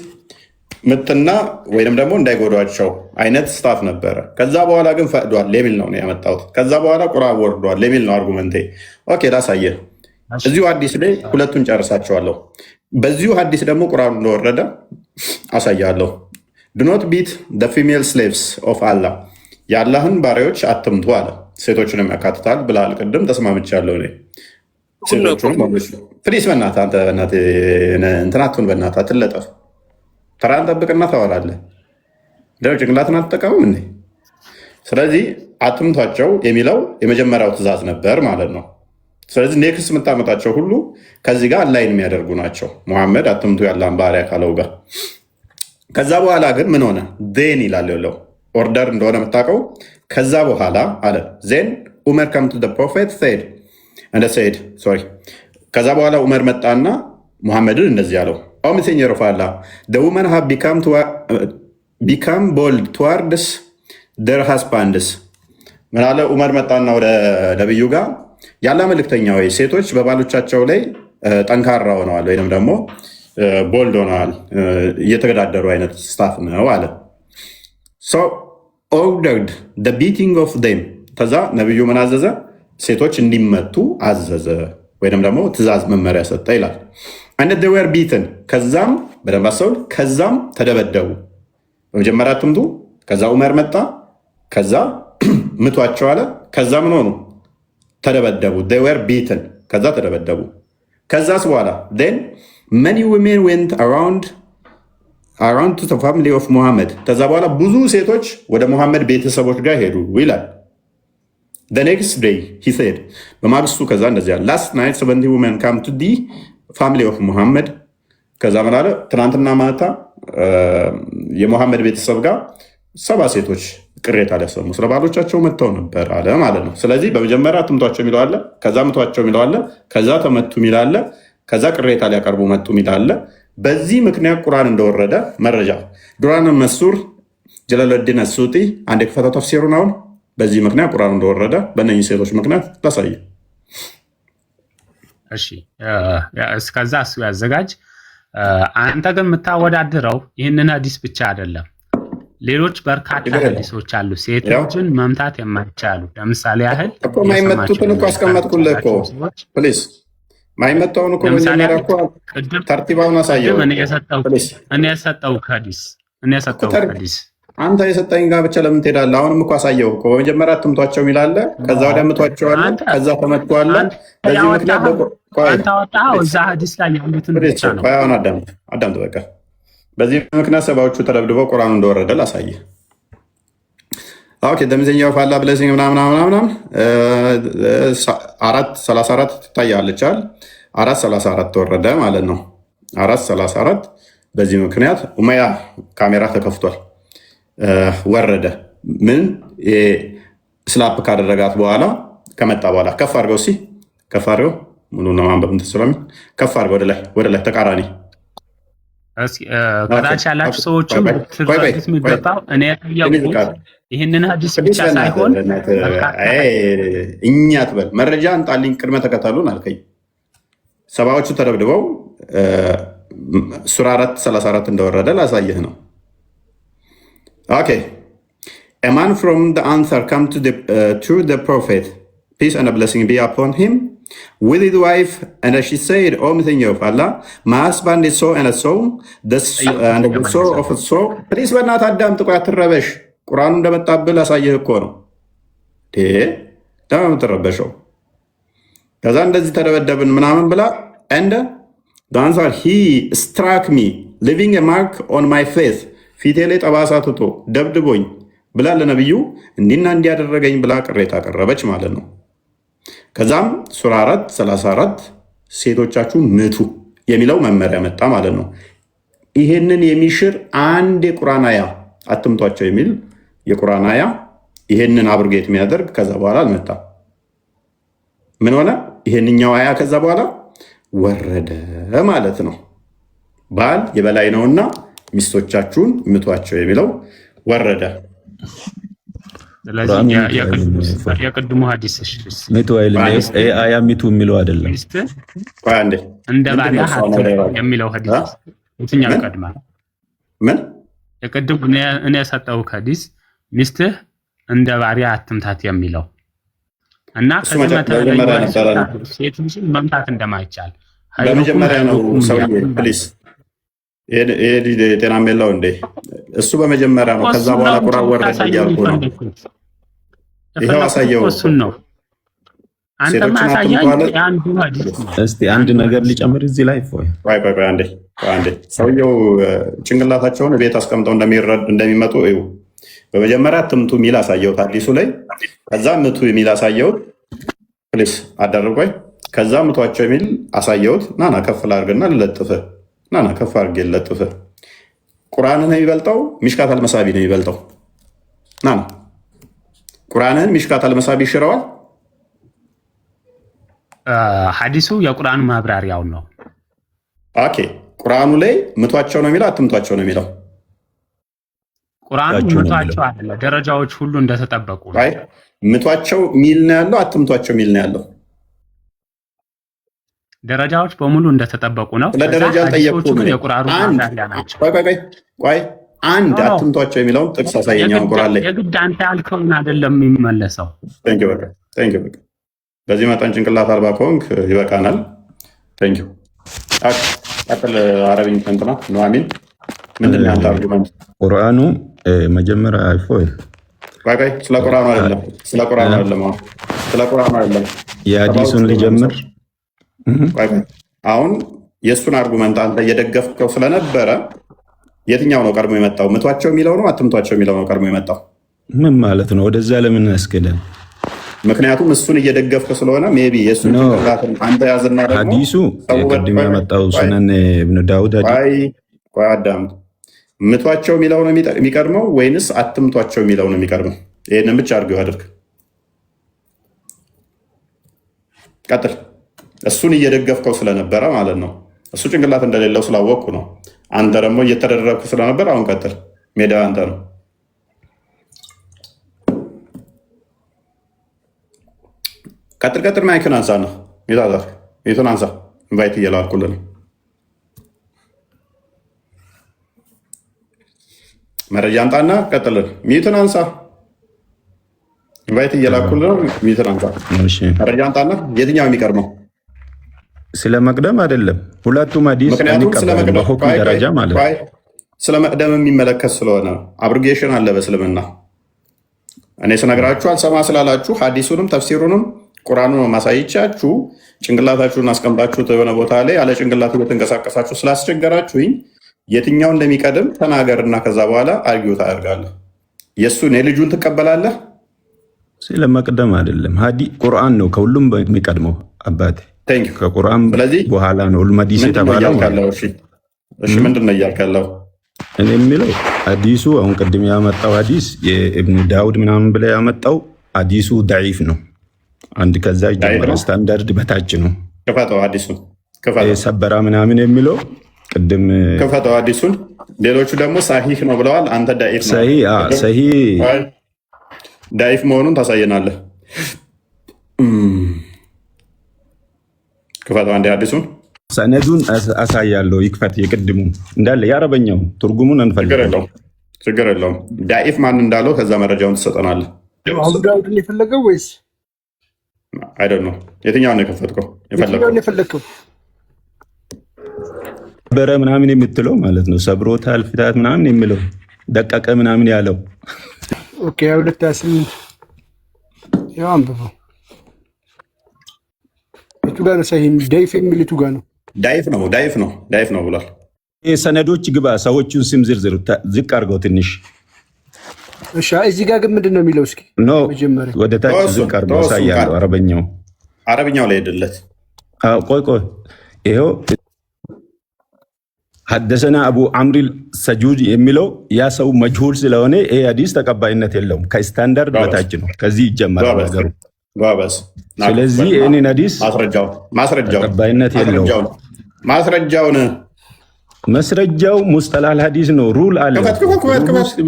ምትና ወይንም ደግሞ እንዳይጎዷቸው አይነት ስታፍ ነበረ። ከዛ በኋላ ግን ፈቅዷል የሚል ነው ያመጣሁት። ከዛ በኋላ ቁርአን ወርዷል የሚል ነው አርጉመንቴ። ኦኬ ላሳየህ። እዚሁ ሐዲስ ላይ ሁለቱን ጨርሳቸዋለሁ። በዚሁ ሐዲስ ደግሞ ቁርአን እንደወረደ አሳያለሁ። ዱ ኖት ቢት ዘ ፊሜል ስሌቭስ ኦፍ አላህ፣ የአላህን ባሪያዎች አትምቱ አለ። ሴቶችንም ያካትታል ብለሃል ቅድም፣ ተስማምቻለሁ እኔ። ሴቶቹንም ፕሊስ በእናትህ አንተ በእናትህ እንትን አትሁን፣ በእናትህ አትለጠፍ። ተራን ጠብቅና ታወራለህ። እንደው ጭንቅላትን አትጠቀምም እንዴ? ስለዚህ አትምቷቸው የሚለው የመጀመሪያው ትእዛዝ ነበር ማለት ነው። ስለዚህ ኔክስት የምታመጣቸው ሁሉ ከዚህ ጋር አላይን የሚያደርጉ ናቸው። ሙሐመድ አትምቱ ያላህን ባሪያ ካለው ጋር። ከዛ በኋላ ግን ምን ሆነ? ዜን ይላል ለው ኦርደር እንደሆነ የምታውቀው። ከዛ በኋላ አለ ዜን ኡመር ከም ቱ ፕሮፌት ሴድ እንደ ሴድ ሶሪ። ከዛ በኋላ ኡመር መጣና ሙሐመድን እንደዚህ ያለው ኦ ሜሴንጀር ኦፍ አላህ ዘ ውመን ሃቭ ቢካም ቦልድ ቱዋርድስ ደር ሃዝባንድስ። ምን አለ? ኡመር መጣና ወደ ነብዩ ጋር ያለ መልእክተኛ ወይ ሴቶች በባሎቻቸው ላይ ጠንካራ ሆነዋል ወይም ደግሞ ቦልድ ሆነዋል፣ እየተገዳደሩ አይነት ስታፍ ነው አለ። ኦርደርድ ዘ ቢቲንግ ኦፍ ዜም። ከዛ ነብዩ ምን አዘዘ? ሴቶች እንዲመቱ አዘዘ ወይም ደግሞ ትእዛዝ መመሪያ ሰጠ ይላል። አንድ ወር ቢትን፣ ከዛም በደንብ አስተውል፣ ከዛም ተደበደቡ። በመጀመሪያ አትምቱ፣ ከዛ ኡመር መጣ፣ ከዛ ምቷቸው አለ። ከዛ ምን ሆኑ? ተደበደቡ። ወር ቢትን፣ ከዛ ተደበደቡ። ከዛስ በኋላ ን መኒ ዊሜን ዌንት አራውንድ ቱ ፋሚሊ ኦፍ ሙሐመድ። ከዛ በኋላ ብዙ ሴቶች ወደ ሙሐመድ ቤተሰቦች ጋር ሄዱ ይላል። ኔክስት ዴይ ሂ ሴድ፣ በማግስቱ ከዛ እንደዚያ ላስት ናይት 70 ውመን ካም ቱ ዲ ፋሚሊ ኦፍ ሙሐመድ። ከዛ ምን አለ? ትናንትና ማታ የሙሐመድ ቤተሰብ ጋር 70 ሴቶች ቅሬታ ሊያሰሙ ስለ ባሎቻቸው መጥተው ነበር አለ ማለት ነው። ስለዚህ በመጀመሪያ ትምቷቸው የሚለው አለ፣ ከዛ ምቷቸው የሚለው አለ፣ ከዛ ተመቱ የሚል አለ፣ ከዛ ቅሬታ ሊያቀርቡ መጡ የሚል አለ። በዚህ ምክንያት ቁርአን እንደወረደ መረጃ ዱራን መንሱር ጀላሉዲን አሱጢ አንድ ክፈተው ተፍሲሩን አሁን በዚህ ምክንያት ቁርአን እንደወረደ በእነዚህ ሴቶች ምክንያት ታሳየ። እሺ እስከዛ እሱ ያዘጋጅ። አንተ ግን የምታወዳድረው ይህንን ሐዲስ ብቻ አይደለም፣ ሌሎች በርካታ ሐዲሶች አሉ ሴቶችን መምታት የማይቻሉ። ለምሳሌ ያህል የማይመቱትን እኮ አስቀመጥኩልህ እኮ ፕሊዝ። ማይመጣውን እኮ ለምሳሌ መጀመሪያ እኮ ቅድም ተርቲባውን አሳየው። እኔ የሰጠው ሐዲስ አንተ የሰጠኝ ጋር ብቻ ለምን ትሄዳለህ? አሁንም እኮ አሳየው እኮ በመጀመሪያ አትምቷቸው የሚላለ ከዛ ወዲያ ምቷቸዋለ ከዛ ተመትቷለ። በዚህ ምክንያት እዛ ሐዲስ ላይ ያሉትን ብቻ ነው። አሁን አዳምጥ በቃ። በዚህ ምክንያት ሰባዎቹ ተደብድበው ቁርአኑ እንደወረደ ላሳየ። ኦኬ ደምዘኛው ፋላ ብለሲንግ ምናምን 4:34 ትታያለች አይደል? 4:34 ተወረደ ማለት ነው። 4:34 በዚህ ምክንያት ኡመያ ካሜራ ተከፍቷል ወረደ። ምን ስላፕ ካደረጋት በኋላ ከመጣ በኋላ ከፍ አድርገው ከፍ አድርገው ሙሉ ነው ማንበብ እንትስላሚ ከፍ አድርገው ወደ ላይ ተቃራኒ ከታች ያላችሁ ሰዎች ትረዱት የሚገባው እኔ ያየሁት ይህንን ሐዲስ ብቻ ሳይሆን እኛ ትበል መረጃ አንጣልኝ ቅድመ ተከተሉን አልከኝ። ሰባዎቹ ተደብድበው ሱራ 4:34 እንደወረደ ላሳየህ ነው። ኦኬ a man from the answer come to the prophet, peace and a blessing be upon him, with his wife, and she said, O messenger of Allah, my husband is so and so, and the so of so. Please በእናትህ አዳምጥ፣ ቆይ አትረበሽ። ቁርአኑ እንደመጣብህ ላሳየህ እኮ ነው። ለምን የምትረበሸው? ከዛ እንደዚህ ተደበደብን ምናምን ብላ and the answer he struck me leaving a mark on my face, ፊቴ ላይ ጠባሳ ትቶ ደብድቦኝ ብላ ለነብዩ እንዲና እንዲያደረገኝ ብላ ቅሬታ አቀረበች ማለት ነው። ከዛም ሱራ 4:34 ሴቶቻችሁ ምቱ የሚለው መመሪያ መጣ ማለት ነው። ይሄንን የሚሽር አንድ የቁርአን አያ አትምቷቸው የሚል የቁርአን አያ ይሄንን አብርጌት የሚያደርግ ከዛ በኋላ አልመጣም። ምን ሆነ? ይሄንኛው አያ ከዛ በኋላ ወረደ ማለት ነው። ባል የበላይ ነውና ሚስቶቻችሁን ምቷቸው የሚለው ወረደ። ስለዚህ የቅድሙ ሐዲስ ሚቱ አይልስ አያ ሚቱ የሚለው አይደለም። እንደ ባሪያ የሚለው ሐዲስ የትኛው ይቀድማል? ምን የቅድሙ እኔ የሰጠው ሐዲስ ሚስትህ እንደ ባሪያ አትምታት የሚለው እና ሴት መምታት እንደማይቻል በመጀመሪያ ነው። ሰውዬ ፕሊስ ጤና የለው እንዴ? እሱ በመጀመሪያ ነው። ከዛ በኋላ ቁርአን ወረደ እያልኩ ነው። ይሄው አሳየው። እሱን ነው አንተ ማሳያኝ። እስቲ አንድ ነገር ሊጨምር እዚህ ላይ ቆይ አንዴ ሰውየው ጭንቅላታቸውን ቤት አስቀምጠው እንደሚመጡ እዩ። በመጀመሪያ ትምቱ የሚል አሳየው አዲሱ ላይ። ከዛ ምቱ የሚል አሳየው። ፕሊስ አዳርጎይ። ከዛ ምቷቸው የሚል አሳየውት። ናና ከፍ ላድርግና ልለጥፍ። ናና ከፍ አድርጌ ልለጥፍ። ቁርአንን ነው የሚበልጠው ሚሽካት አልመሳቢ ነው የሚበልጠው? ናና ቁርአንን ሚሽካት አልመሳቢ ይሽረዋል? ሐዲሱ የቁርአን ማብራሪያው ነው። ኦኬ ቁርአኑ ላይ ምቷቸው ነው የሚለው አትምቷቸው ነው የሚለው? ቁርአኑ ምቷቸው አይደለም፣ ደረጃዎች ሁሉ እንደተጠበቁ ነው። አይ ምቷቸው ሚል ነው ያለው አትምቷቸው ሚል ነው ያለው? ደረጃዎች በሙሉ እንደተጠበቁ ነው። ለደረጃ ጠየቁት። የቁርአኑ ማብራሪያ ናቸው። ቆይ አንድ አትምቷቸው የሚለውን ጥቅስ አሳየኛው ቁርአን ላይ። የግድ አንተ ያልከውን አይደለም የሚመለሰው። ቴንክ ዩ በቃ በዚህ መጠን ጭንቅላት አልባ ከሆንክ ይበቃናል። ቴንክ ዩ አቅል አረብኝ እንትና ኑአሚን ምንድን ነው አንተ አርጉመንት? ቁርአኑ መጀመሪያ አይፎይ ቆይ ስለ ቁርአኑ አይደለም ስለ ቁርአኑ አይደለም የሐዲሱን ልጀምር። አሁን የእሱን አርጉመንት አንተ እየደገፍከው ስለነበረ የትኛው ነው ቀድሞ የመጣው? ምቷቸው የሚለው ነው አትምቷቸው የሚለው ነው ቀድሞ የመጣው? ምን ማለት ነው? ወደዛ ለምን ያስገደል? ምክንያቱም እሱን እየደገፍከው ስለሆነ ሜቢ የእሱን ጭንቅላትን አንተ ያዝና ደግሞ ሐዲሱ የቅድም የመጣው ሱነን ኢብኑ ዳውድ ቆይ አዳምጥ። ምቷቸው የሚለው ነው የሚቀድመው ወይንስ አትምቷቸው የሚለው ነው የሚቀድመው? ይሄንን ብቻ አድርገው አድርግ። ቀጥል። እሱን እየደገፍከው ስለነበረ ማለት ነው። እሱ ጭንቅላት እንደሌለው ስላወቅኩ ነው። አንተ ደግሞ እየተደረግኩ ስለነበር አሁን ቀጥል። ሜዳ አንተ ነው። ቀጥል። ማይክን አንሳ ነው ይዛዛር ይቱን አንሳ። ኢንቫይት እየላልኩልህ ነው። መረጃ አንጣና ቀጥልን። ሚቱን አንሳ። ኢንቫይት እየላልኩልህ ነው። ሚቱን አንሳ። መረጃ አንጣና የትኛው የሚቀርመው? ስለ መቅደም አይደለም። ሁለቱም ሐዲስ ምክንያቱም የሚቀበል በሁክም ደረጃ ማለት ነው። ስለ መቅደም የሚመለከት ስለሆነ አብሪጌሽን አለ በእስልምና። እኔ ስነግራችሁ አልሰማ ስላላችሁ ሐዲሱንም ተፍሲሩንም ቁርአኑን ማሳይቻችሁ ጭንቅላታችሁን አስቀምጣችሁት የሆነ ቦታ ላይ ያለ ጭንቅላቱ የተንቀሳቀሳችሁ ስላስቸገራችሁኝ የትኛው እንደሚቀድም ተናገርና ከዛ በኋላ አርጊው ታደርጋለህ። የእሱን የልጁን ትቀበላለህ። ስለ መቅደም አይደለም። ቁርአን ነው ከሁሉም የሚቀድመው አባቴ። ከቁርአን በኋላ ነው ኡልመዲስ የተባለው። እሺ ምንድን ነው እያልክ ያለው? እኔ የሚለው ሐዲሱ አሁን ቅድም ያመጣው ሐዲስ የኢብኑ ዳውድ ምናምን ብለ ያመጣው ሐዲሱ ደዒፍ ነው። አንድ ከዛ ጀምሮ ስታንዳርድ በታች ነው። ክፈተው ሐዲሱን ሰበራ ምናምን የሚለው ቅድም ክፈተው ሐዲሱን። ሌሎቹ ደግሞ ሳሂህ ነው ብለዋል። አንተ ዳኢፍ ነው። ሰሂህ ዳኢፍ መሆኑን ታሳየናለህ። ክፈተው አንዴ ሐዲሱን። ሰነዱን አሳያለሁ። ይክፈት። የቅድሙ እንዳለ የአረበኛው ትርጉሙን እንፈልጋለን። ችግር የለውም። ዳኢፍ ማን እንዳለው ከዛ መረጃውን ትሰጠናለህ። አቡ ዳውድን የፈለገው ወይስ አይደል ነው? የትኛውን ነው የከፈትከው? የፈለግከው በረ ምናምን የምትለው ማለት ነው። ሰብሮታል ፍታት ምናምን የሚለው ደቀቀ ምናምን ያለው ኦኬ። 228 ያው አንብበው። የቱ ጋር ነው ሳይም ዳይፍ የሚል የቱ ጋር ነው? ዳይፍ ነው ብሏል። ሰነዶች ግባ። ሰዎቹን ስም ዝርዝር ዝቅ አድርገው ትንሽ። እሺ እዚህ ጋር ግን ምንድን ነው የሚለው? እስኪ ወደ ታች ዝቅ አድርገው አሳያለሁ። አረብኛው ላይ ሄድለት። ቆይ ይኸው ሐደሰና አቡ አምሪል ሰጁድ የሚለው ያ ሰው መጅሁል ስለሆነ ይሄ ሐዲስ ተቀባይነት የለውም። ከስታንዳርድ በታች ነው። ከዚህ ይጀመራል ነገሩ። ስለዚህ ይህንን ሐዲስ ተቀባይነት የለውም። መስረጃው ሙስጠላል ሐዲስ ነው። ሩል አለ።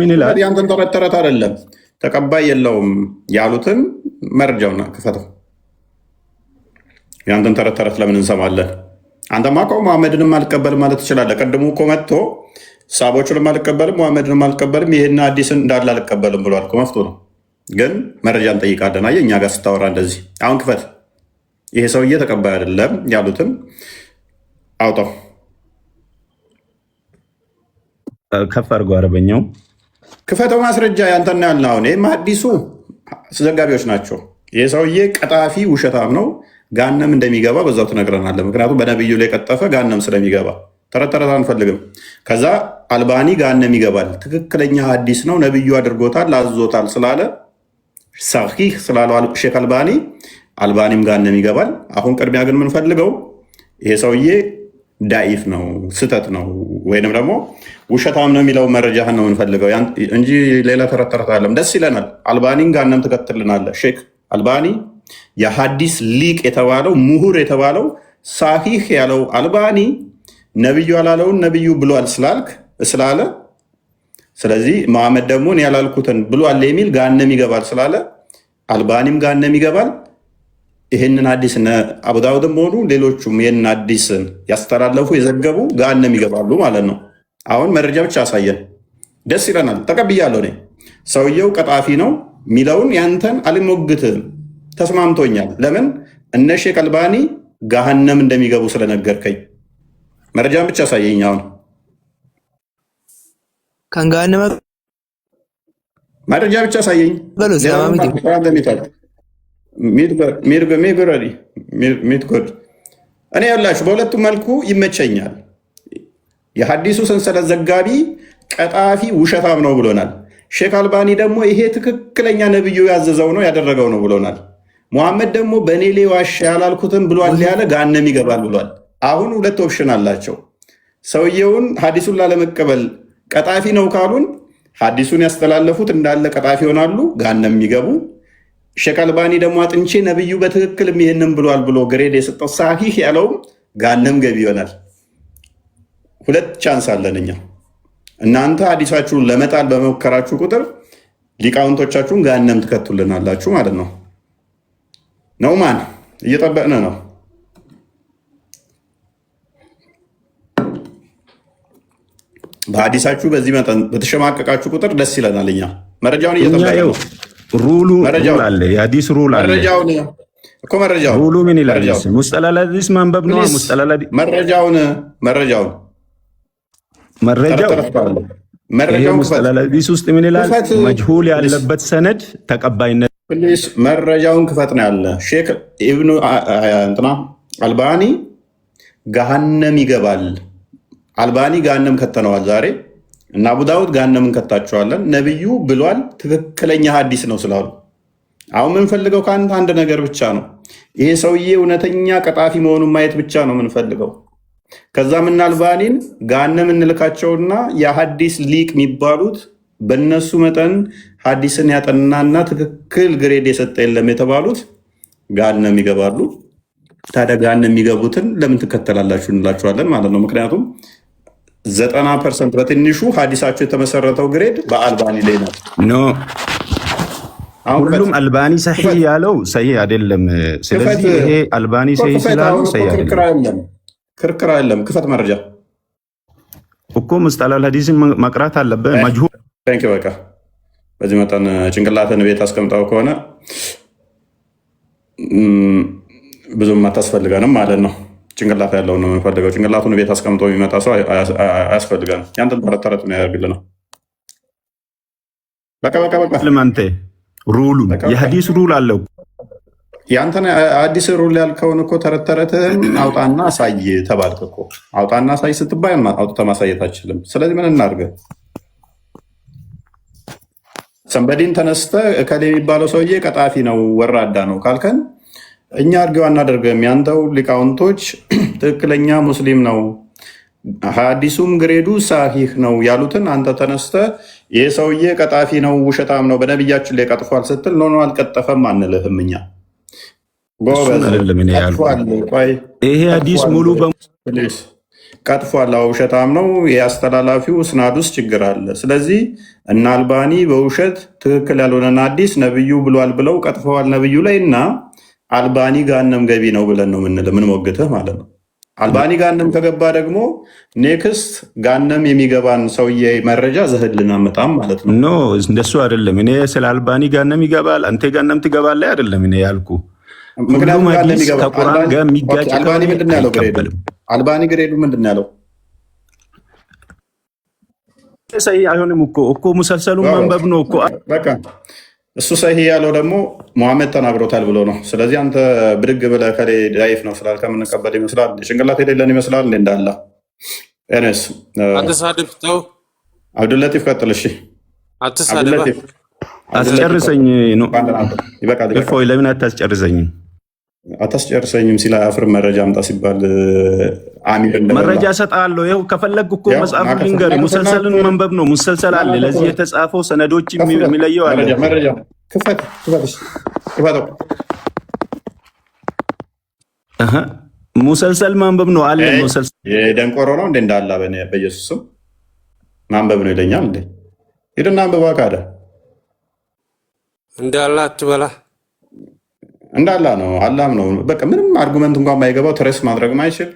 ምን ይላል? ያንተን ተረት አይደለም። ተቀባይ የለውም ያሉትን መረጃውና ክፈተው። ያንተን ተረት ለምን እንሰማለን? አንተማ እኮ መሐመድንም አልቀበልም ማለት ትችላለህ። ቀድሞ እኮ መጥቶ ሳቦቹንም አልቀበልም መሐመድንም አልቀበልም ይሄን አዲስን እንዳለ አልቀበልም ብሏል እኮ። መፍቶ ነው። ግን መረጃ እንጠይቃለን። አየህ እኛ ጋር ስታወራ እንደዚህ። አሁን ክፈት። ይሄ ሰውዬ ተቀባይ አይደለም ያሉትን አውጣው። ከፍ አድርገው አረበኛው ክፈተው። ማስረጃ ያንተና ያልን አሁን ይህም አዲሱ ዘጋቢዎች ናቸው። ይህ ሰውዬ ቀጣፊ ውሸታም ነው። ጋነም እንደሚገባ በዛው ትነግረናለህ። ምክንያቱም በነብዩ ላይ ቀጠፈ ጋነም ስለሚገባ ተረት አንፈልግም። ከዛ አልባኒ ጋነም ይገባል። ትክክለኛ ሐዲስ ነው ነብዩ አድርጎታል አዞታል ስላለ ሰሂህ ስላለው ሼክ አልባኒም ጋነም ይገባል። አሁን ቅድሚያ ግን የምንፈልገው ይሄ ሰውዬ ዳኢፍ ነው ስተት ነው ወይንም ደግሞ ውሸታም ነው የሚለው መረጃህን ነው የምንፈልገው እንጂ ሌላ ተረት አለም። ደስ ይለናል። አልባኒን ጋነም ትከትልናለህ። ሼክ አልባኒ የሐዲስ ሊቅ የተባለው ምሁር የተባለው ሳሂህ ያለው አልባኒ ነብዩ አላለውን ነብዩ ብሏል ስላለ፣ ስለዚህ መሐመድ ደግሞ ያላልኩትን ብሏል የሚል ጋነም ይገባል ስላለ አልባኒም ጋነም ይገባል። ይህንን ሐዲስ አቡ ዳውድም ሆኑ ሌሎቹም ይህንን ሐዲስን ያስተላለፉ የዘገቡ ጋነም ይገባሉ ማለት ነው። አሁን መረጃ ብቻ አሳየን። ደስ ይለናል። ተቀብያለሁ። እኔ ሰውየው ቀጣፊ ነው የሚለውን ያንተን አልሞግትም። ተስማምቶኛል። ለምን እነ ሼክ አልባኒ ገሃነም እንደሚገቡ ስለነገርከኝ መረጃን ብቻ አሳየኝ። አሁን መረጃ ብቻ አሳየኝ። እኔ ያላችሁ በሁለቱም መልኩ ይመቸኛል። የሐዲሱ ሰንሰለት ዘጋቢ ቀጣፊ ውሸታም ነው ብሎናል። ሼክ አልባኒ ደግሞ ይሄ ትክክለኛ ነብዩ ያዘዘው ነው ያደረገው ነው ብሎናል። ሙሐመድ ደግሞ በእኔ ላይ ዋሻ ያላልኩትን ብሏል ያለ ጋነም ይገባል ብሏል። አሁን ሁለት ኦፕሽን አላቸው። ሰውየውን ሐዲሱን ላለመቀበል ቀጣፊ ነው ካሉን ሐዲሱን ያስተላለፉት እንዳለ ቀጣፊ ይሆናሉ፣ ጋነም የሚገቡ። ሼክ አልባኒ ደግሞ አጥንቼ ነብዩ በትክክል ይሄንን ብሏል ብሎ ግሬድ የሰጠው ሳሂህ ያለውም ጋነም ገቢ ይሆናል። ሁለት ቻንስ አለን እኛ። እናንተ ሐዲሳችሁን ለመጣል በመከራችሁ ቁጥር ሊቃውንቶቻችሁን ጋነም ትከቱልናላችሁ ማለት ነው። ነውማን እየጠበቅን ነው። በሐዲሳችሁ በዚህ መጠን በተሸማቀቃችሁ ቁጥር ደስ ይለናል። እኛ መረጃውን እየጠበቅን ነው። ሩሉ አለ፣ የሐዲስ ሩል አለ። እኮ መረጃው ሩሉ ምን ይላል? ሙስጠላል ሐዲስ ማንበብ ነው። ሙስጠላል ሐዲስ መረጃው ሙስጠላል ሐዲስ ውስጥ ምን ይላል? መጅሁል ያለበት ሰነድ ተቀባይነት ፕሊስ መረጃውን ክፈት ነው ያለ። ሼክ ኢብኑ እንትና አልባኒ ገሃነም ይገባል። አልባኒ ገሃነም ከተነዋል ዛሬ እና አቡ ዳውድ ገሃነም እንከታቸዋለን። ነብዩ ብሏል ትክክለኛ ሐዲስ ነው ስላሉ አሁን የምንፈልገው ከአንተ አንድ ነገር ብቻ ነው። ይሄ ሰውዬ እውነተኛ ቀጣፊ መሆኑን ማየት ብቻ ነው የምንፈልገው። ከዛ ምን አልባኒን ገሃነም እንልካቸውና የሐዲስ ሊቅ የሚባሉት በእነሱ መጠን ሐዲስን ያጠናና ትክክል ግሬድ የሰጠ የለም የተባሉት ገሃነም ይገባሉ። ታዲያ ገሃነም የሚገቡትን ለምን ትከተላላችሁ እንላችኋለን ማለት ነው። ምክንያቱም 90% በትንሹ ሐዲሳቸው የተመሰረተው ግሬድ በአልባኒ ላይ ነው። ሁሉም አልባኒ ሰሂህ ያለው ሰሂህ አይደለም። ስለዚህ ይሄ አልባኒ ሰሂህ ስላለው ሰሂህ አይደለም። ክርክር አይደለም። ክፈት መረጃ እኮ ሙስጠላል ሐዲስን መቅራት አለበት። መጅሁል በቃ በዚህ መጠን ጭንቅላትን ቤት አስቀምጠው ከሆነ ብዙም አታስፈልገንም ማለት ነው። ጭንቅላት ያለው ነው የምንፈልገው። ጭንቅላቱን ቤት አስቀምጠው የሚመጣ ሰው አያስፈልገንም። ያንተን ተረት ነው ያደርግልናል። በቃ ለማንተ ሩሉ የሐዲስ ሩል አለው። ያንተን አዲስ ሩል ያልከውን እኮ ተረትህን አውጣና አሳይ ተባልክ እኮ። አውጣና አሳይ ስትባይ አውጥተህ ማሳየት አችልም። ስለዚህ ምን እናድርግ? ሰንበዲን ተነስተ እከሌ የሚባለው ሰውዬ ቀጣፊ ነው ወራዳ ነው ካልከን እኛ አድርገው አናደርገም። ያንተው ሊቃውንቶች ትክክለኛ ሙስሊም ነው ሐዲሱም ግሬዱ ሳሂህ ነው ያሉትን አንተ ተነስተ ይህ ሰውዬ ቀጣፊ ነው ውሸታም ነው በነቢያችን ላይ ቀጥፏል ስትል ኖ አልቀጠፈም አንልህም። እኛ ይሄ ሐዲስ ሙሉ ቀጥፏል፣ ውሸታም ነው፣ የአስተላላፊው ስናድ ውስጥ ችግር አለ። ስለዚህ እና አልባኒ በውሸት ትክክል ያልሆነን ሐዲስ ነብዩ ብሏል ብለው ቀጥፈዋል ነብዩ ላይ እና አልባኒ ገሃነም ገቢ ነው ብለን ነው ምን ሞግትህ ማለት ነው። አልባኒ ገሃነም ከገባ ደግሞ ኔክስት ገሃነም የሚገባን ሰውዬ መረጃ ዘህድ ልናመጣም ማለት ነው። ኖ እንደሱ አይደለም። እኔ ስለ አልባኒ ገሃነም ይገባል አንተ ገሃነም ትገባለህ አይደለም እኔ ያልኩ። ምክንያቱም ከቁርአን ጋር የሚጋጭ አልባኒ ምንድን ነው ያለው? አልባኒ ግሬዱ ምንድን ነው ያለው? ሰሂህ አይሆንም እኮ ሙሰልሰሉን መንበብ ነው እኮ። በቃ እሱ ሰሂህ ያለው ደግሞ ሙሐመድ ተናግሮታል ብሎ ነው። ስለዚህ አንተ ብድግ ብለህ ከሌ ዳይፍ ነው ስላልከ የምንቀበል ይመስላል። ጭንቅላት የሌለን ይመስላል እንዴ እንዳላ ኤነስ አብዱለጢፍ ቀጥል። እሺ አስጨርሰኝ ነው እፎይ፣ ለምን አታስጨርሰኝም? አታስጨርሰኝም ሲል አፍር መረጃ አምጣ ሲባል አሚር መረጃ ሰጣለሁ። ይኸው ከፈለግ እኮ መጽሐፍ ልንገር፣ ሙሰልሰልን መንበብ ነው። ሙሰልሰል አለ፣ ለዚህ የተጻፈው ሰነዶች የሚለየው አለ። ሙሰልሰል ማንበብ ነው አለ። ሙሰልሰል የደንቆሮ ነው እንደ እንዳላ በኢየሱስ ስም ማንበብ ነው ይለኛል እንዴ? ሂድና አንብባ ካደ እንዳላ አትበላ እንዳላ ነው አላም ነው። በቃ ምንም አርጉመንት እንኳን ማይገባው ትረስ ማድረግ ማይችል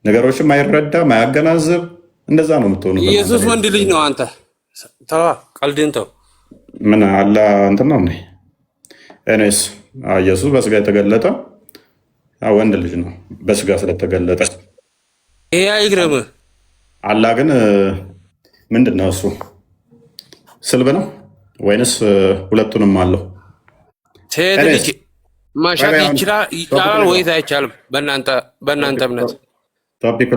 ነገሮችን ማይረዳ ማያገናዝብ እንደዛ ነው የምትሆኑ። ኢየሱስ ወንድ ልጅ ነው። አንተ ተዋ ቀልድን ተው። ምን አላ እንትን ነው እኔስ ኢየሱስ በስጋ የተገለጠ ወንድ ልጅ ነው በስጋ ስለተገለጠ። ይሄ አይግረምህ። አላ ግን ምንድን ነው እሱ ስልብ ነው ወይንስ ሁለቱንም አለው? ሴት ልጅ ማሻት ይቻላል ወይስ አይቻልም? በእናንተ እምነት ቶፒኩ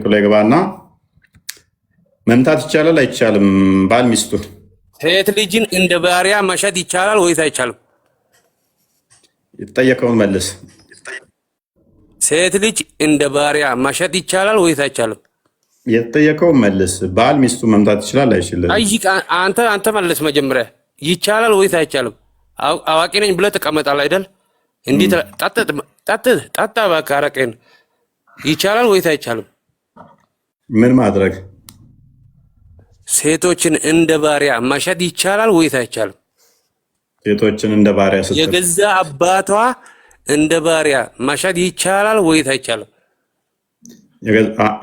ላይ ገባ እና መምታት ይቻላል አይቻልም? ባል ሚስቱን ሴት ልጅን እንደ ባሪያ ማሻት ይቻላል ወይስ አይቻልም? የተጠየቀውን መልስ። ሴት ልጅ እንደ ባሪያ ማሻት ይቻላል ወይስ አይቻልም? የተጠየቀውን መልስ። ባል ሚስቱ መምታት ይችላል አይችልም? አንተ መልስ መጀመሪያ። ይቻላል ወይስ አይቻልም? አዋቂ ነኝ ብለህ ትቀመጣለህ አይደል? እንዲህ ጠጣ እባክህ አረቄን። ይቻላል ወይስ አይቻልም? ምን ማድረግ? ሴቶችን እንደ ባሪያ ማሸት ይቻላል ወይስ አይቻልም? ሴቶችን እንደ ባሪያ ስትል የገዛ አባቷ እንደ ባሪያ ማሸት ይቻላል ወይስ አይቻልም?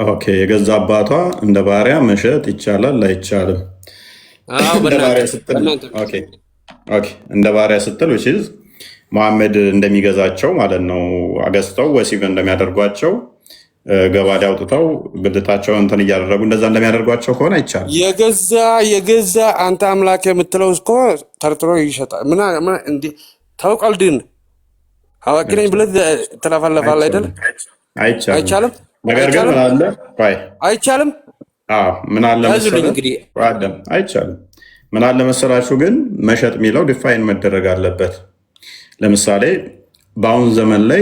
ኦኬ፣ የገዛ አባቷ እንደ ባሪያ መሸጥ ይቻላል አይቻልም? እንደ ባሪያ ስትል መሐመድ እንደሚገዛቸው ማለት ነው። አገዝተው ወሲብ እንደሚያደርጓቸው ገባዳ አውጥተው ብልታቸውን እንትን እያደረጉ እንደዛ እንደሚያደርጓቸው ከሆነ አይቻልም። የገዛ አንተ አምላክ የምትለው እስኮ ተርትሮ ይሸጣል። እንዴ ታውቃል። ድን አዋቂ ነኝ ብለህ ትለፈልፋለህ አይደል? አይቻልም። ነገር ግን ምን አለ አይቻልም። ምን አለ መሰለህ አይቻልም። ምን አለ መሰላችሁ ግን መሸጥ የሚለው ዲፋይን መደረግ አለበት። ለምሳሌ በአሁን ዘመን ላይ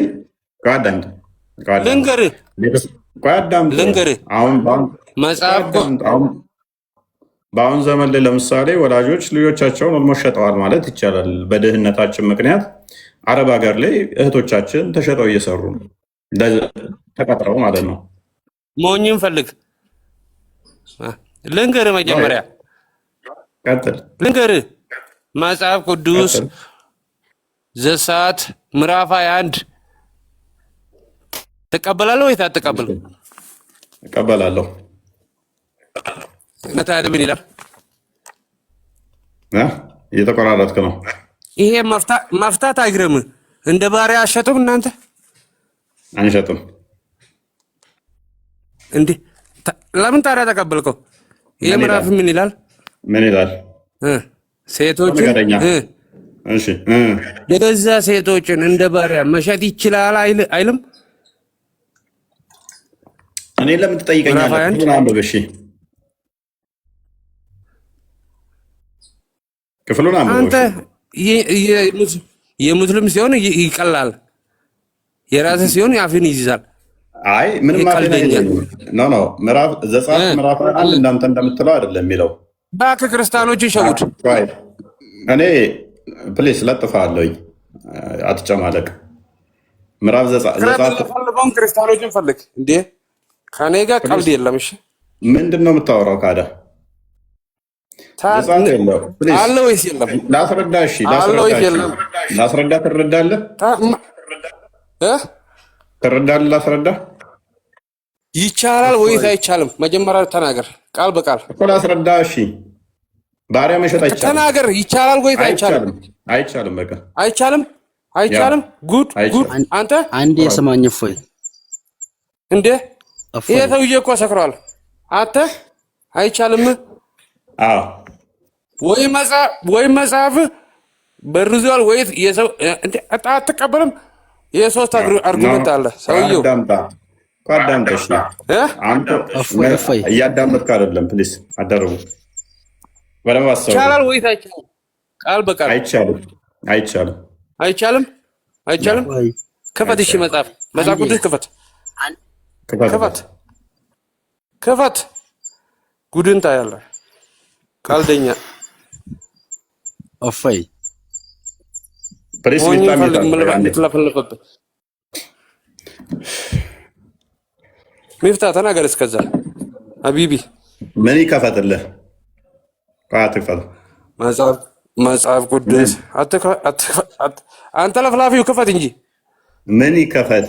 ልንገርህ በአሁን ዘመን ላይ ለምሳሌ ወላጆች ልጆቻቸውን ኦልሞስት ሸጠዋል ማለት ይቻላል። በድህነታችን ምክንያት አረብ ሀገር ላይ እህቶቻችን ተሸጠው እየሰሩ ነው፣ ተቀጥረው ማለት ነው። ሞኝም ፈልግ ልንገርህ፣ መጀመሪያ ልንገርህ መጽሐፍ ቅዱስ ዘጸአት ምዕራፍ 21 ትቀበላለህ ወይስ አትቀበልም? እቀበላለሁ። ታዲያ ምን ይላል? እየተቆራረጥክ ነው። ይሄ መፍታት አይግርምህ? እንደ ባሪያ አሸጡም እናንተ? አንሸጥም። እንዴ ለምን ታዲያ ተቀበልከው? ይሄ ምዕራፍ ምን ይላል? ምን ይላል? ሴቶችን የገዛ ሴቶችን እንደ ባሪያ መሸጥ ይችላል አይልም? እኔ ለምን ትጠይቀኛለህ? ክፍሉን አንብበው። አንተ የሙስሊም ሲሆን ይቀላል፣ የራስህ ሲሆን አፍን ይይዛል። አይ ምንም ኖ ምዕራፍ ዘጸአት ምዕራፍ 1 እንዳንተ እንደምትለው አይደለም የሚለው። እባክህ ክርስቲያኖች ይሸውድ። እኔ ፕሊስ ለጥፋለሁኝ፣ አትጨማለቅ። ምዕራፍ ዘጸአት ፈልገውን ክርስቲያኖችን ፈልግ እንዴ፣ ከኔ ጋር ቀልድ የለም። እሺ ምንድን ነው የምታወራው? ካዳ አለ ወይስ የለም? ላስረዳ። እሺ ላስረዳ። ትረዳለህ? ትረዳለህ? ላስረዳ። ይቻላል ወይስ አይቻልም? መጀመሪያ ተናገር፣ ቃል በቃል እኮ ላስረዳ። እሺ ባሪያ መሸጥ አይቻልም። ተናገር። ይቻላል ወይስ አይቻልም? አይቻልም። በቃ አይቻልም። አይቻልም። ጉድ አንተ አንዴ የሰማኝ እፎይ እንዴ ይሄ ሰውዬ እኮ ሰክሯል። አንተ አይቻልም። አዎ ወይ መጽሐፍ በርዟል ወይ የሰው እንዴ አትቀበልም። የሶስት አርጉመንት አለ ሰውዬው። አዳምጠሽ አንተ እያዳመጥክ አይደለም። ፕሊስ አዳርቡ። በደምብ አስበው። ይቻላል ወይ አይቻልም? ቃል በቃል አይቻልም። አይቻልም። አይቻልም። አይቻልም። ክፈት። እሺ መጽሐፍ ቅዱስ ክፈት። ክፈት። ጉድን ታያለህ። ቀልደኛ እፎይ ሚፍታ ተናገር። እስከዛ ሀቢቢ ምን ይከፈትልህ? አትክፈት። መጽሐፍ ቅዱስ አንተ ለፍላፊው ክፈት እንጂ ምን ይከፈት?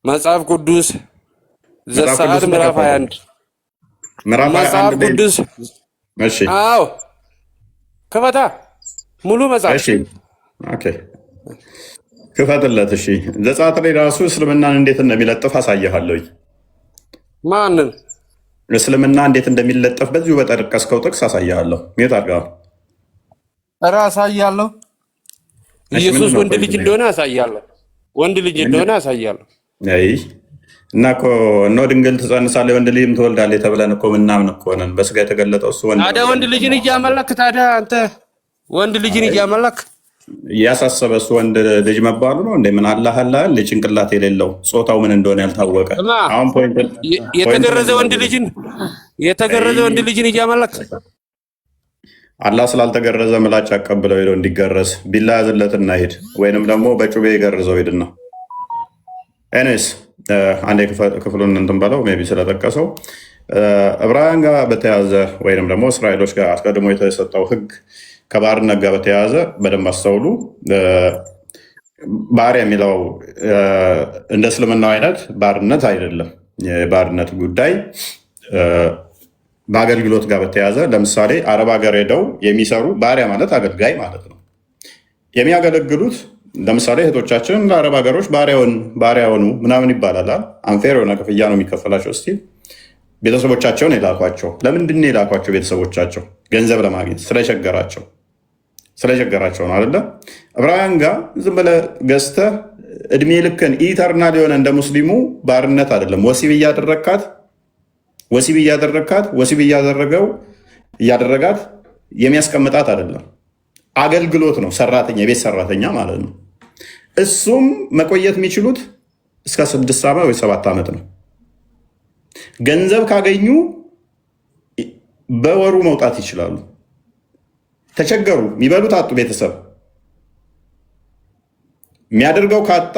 መጽሐፍ ቅዱስ ዘጸአት ምዕራፍ 21 መጽሐፍ ቅዱስ። እሺ አዎ ክፈታ። ሙሉ መጽሐፍ ኦኬ ክፈትለት። እሺ ዘጸአት ላይ ራሱ እስልምናን እንዴት እንደሚለጥፍ አሳይሃለሁ። ማንን እስልምና እንዴት እንደሚለጠፍ በዚሁ በጠቀስከው ጥቅስ አሳይሃለሁ። ሜት አድርገዋል። ኧረ አሳይሃለሁ። ኢየሱስ ወንድ ልጅ እንደሆነ አሳይሃለሁ። ወንድ ልጅ እንደሆነ አሳይሃለሁ። አይ እና እኮ እነሆ ድንግል ትጸንሳለች ወንድ ልጅም ትወልዳለች ተብለን እኮ ምናምን እኮ ነን። በስጋ የተገለጠው እሱ ወንድ። ታዲያ ወንድ ልጅን እያመለክ ታዲያ አንተ ወንድ ልጅን እያመለክ እያሳሰበ እሱ ወንድ ልጅ መባሉ ነው እንዴ? ምን አላህ ልጅ ጭንቅላት የሌለው ጾታው ምን እንደሆነ ያልታወቀ አሁን የተገረዘ ወንድ ልጅን እያመለክ አላህ ስላልተገረዘ ምላጭ አቀብለው ሄዶ እንዲገረዝ ቢላ ያዝለትና ሄድ፣ ወይንም ደግሞ በጩቤ ገርዘው ሄድና ኤኒዌይስ አንዴ ክፍሉን እንትን በለው ሜይ ቢ ስለጠቀሰው ዕብራውያን ጋር በተያዘ ወይንም ደግሞ እስራኤሎች ጋር አስቀድሞ የተሰጠው ሕግ ከባርነት ጋር በተያያዘ በደንብ አስተውሉ። ባሪያ የሚለው እንደ እስልምናው አይነት ባርነት አይደለም። የባርነት ጉዳይ በአገልግሎት ጋር በተያያዘ ለምሳሌ አረብ ሀገር ሄደው የሚሰሩ ባሪያ ማለት አገልጋይ ማለት ነው። የሚያገለግሉት ለምሳሌ እህቶቻችን ለአረብ ሀገሮች ባሪያ ሆኑ ምናምን ይባላል። አንፌር የሆነ ክፍያ ነው የሚከፈላቸው። ስቲል ቤተሰቦቻቸውን የላኳቸው። ለምንድን የላኳቸው? ቤተሰቦቻቸው ገንዘብ ለማግኘት ስለቸገራቸው ነው አይደለ? ዕብራውያን ጋር ዝም ብለህ ገዝተህ እድሜ ልክን ኢተርናል የሆነ እንደ ሙስሊሙ ባርነት አይደለም። ወሲብ እያደረጋት የሚያስቀምጣት አይደለም። አገልግሎት ነው። ሰራተኛ፣ የቤት ሰራተኛ ማለት ነው። እሱም መቆየት የሚችሉት እስከ 6 ዓመት ወይ 7 ዓመት ነው። ገንዘብ ካገኙ በወሩ መውጣት ይችላሉ። ተቸገሩ፣ የሚበሉት አጡ። ቤተሰብ የሚያደርገው ካጣ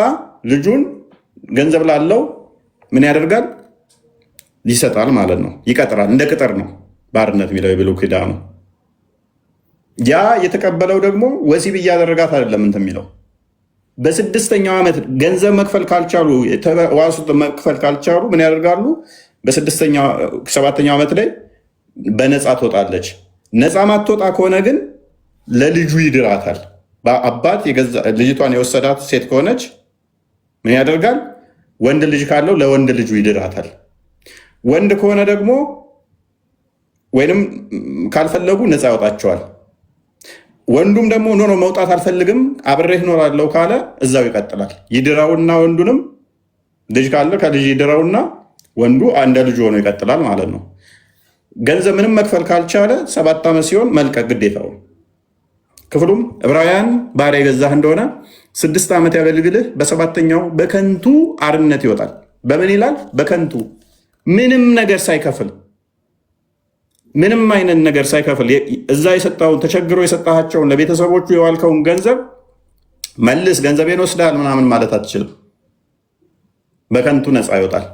ልጁን ገንዘብ ላለው ምን ያደርጋል? ይሰጣል ማለት ነው። ይቀጥራል። እንደ ቅጥር ነው ባርነት የሚለው የብሉይ ኪዳኑ። ያ የተቀበለው ደግሞ ወሲብ እያደረጋት አይደለም እንትን የሚለው በ6ኛው ዓመት ገንዘብ መክፈል ካልቻሉ የተዋሱት መክፈል ካልቻሉ ምን ያደርጋሉ? በ7ኛው ዓመት ላይ በነፃ ትወጣለች። ነፃ ማትወጣ ከሆነ ግን ለልጁ ይድራታል። በአባት ልጅቷን የወሰዳት ሴት ከሆነች ምን ያደርጋል? ወንድ ልጅ ካለው ለወንድ ልጁ ይድራታል። ወንድ ከሆነ ደግሞ ወይንም ካልፈለጉ ነፃ ያወጣቸዋል። ወንዱም ደግሞ ኖ መውጣት አልፈልግም አብሬህ እኖራለሁ ካለ እዛው ይቀጥላል። ይድራውና ወንዱንም ልጅ ካለ ከልጅ ይድራውና ወንዱ እንደ ልጁ ሆኖ ይቀጥላል ማለት ነው። ገንዘብ ምንም መክፈል ካልቻለ 7 ዓመት ሲሆን መልቀቅ ግዴታው። ክፍሉም ዕብራውያን ባሪያ የገዛህ እንደሆነ 6 ዓመት ያገልግልህ፣ በ7ኛው በከንቱ አርነት ይወጣል። በምን ይላል? በከንቱ ምንም ነገር ሳይከፍል፣ ምንም አይነት ነገር ሳይከፍል እዛ የሰጠውን ተቸግሮ የሰጣቸውን ለቤተሰቦቹ የዋልከውን ገንዘብ መልስ፣ ገንዘቤን ወስዳል ምናምን ማለት አትችልም። በከንቱ ነፃ ይወጣል።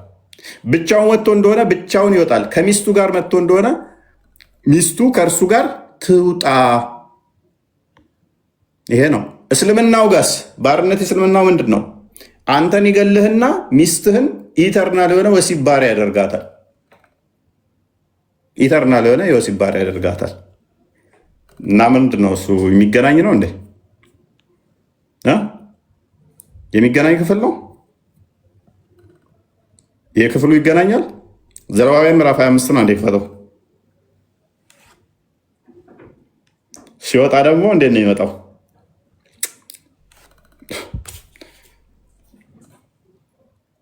ብቻውን ወጥቶ እንደሆነ ብቻውን ይወጣል። ከሚስቱ ጋር መጥቶ እንደሆነ ሚስቱ ከእርሱ ጋር ትውጣ። ይሄ ነው እስልምናው። ጋስ ባርነት እስልምናው ምንድን ነው? አንተን ይገልህና ሚስትህን ኢተርናል የሆነ ወሲብ ባሪያ ያደርጋታል። ኢተርናል የሆነ የወሲብ ባሪያ ያደርጋታል። እና ምንድን ነው እሱ? የሚገናኝ ነው እንዴ? የሚገናኝ ክፍል ነው። ይህ ክፍሉ ይገናኛል። ዘሌዋውያን ምዕራፍ 25 ነው። እንዴ ክፈተው። ሲወጣ ደግሞ እንዴት ነው የሚመጣው?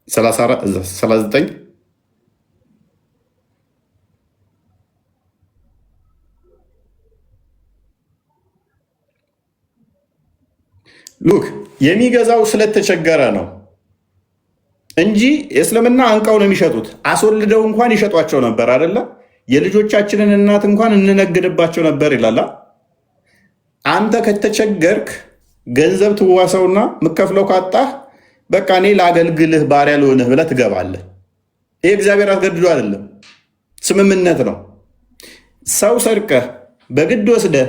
ሰላሳ9 ሉክ የሚገዛው ስለተቸገረ ነው እንጂ የእስልምና አንቀው ነው የሚሸጡት። አስወልደው እንኳን ይሸጧቸው ነበር አይደለ? የልጆቻችንን እናት እንኳን እንነግድባቸው ነበር ይላል። አንተ ከተቸገርክ ገንዘብ ትዋሰውና ምከፍለው ካጣህ በቃ እኔ ላገልግልህ ባሪያ ልሆንህ ብለህ ትገባለህ። ይህ እግዚአብሔር አስገድዶ አይደለም፣ ስምምነት ነው። ሰው ሰርቀህ በግድ ወስደህ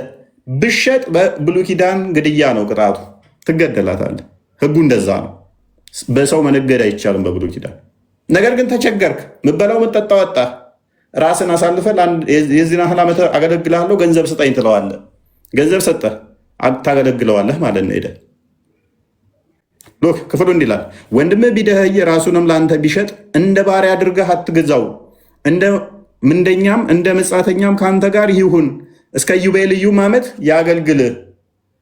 ብሸጥ በብሉይ ኪዳን ግድያ ነው ቅጣቱ፣ ትገደላታለህ። ህጉ እንደዛ ነው። በሰው መነገድ አይቻልም በብሉይ ኪዳን። ነገር ግን ተቸገርክ፣ ምበላው ምጠጣው ወጣህ፣ ራስን አሳልፈህ የዚህን ያህል ዓመት አገለግልሃለሁ ገንዘብ ስጠኝ ትለዋለህ። ገንዘብ ሰጠህ ታገለግለዋለህ ማለት ነው። ሄደህ ሎክ ክፍሉ እንዲላል ወንድምህ ቢደኸይ ራሱንም ለአንተ ቢሸጥ እንደ ባሪያ አድርገህ አትግዛው። እንደ ምንደኛም እንደ መጻተኛም ከአንተ ጋር ይሁን፣ እስከ ኢዮቤልዩም ዓመት ያገልግልህ።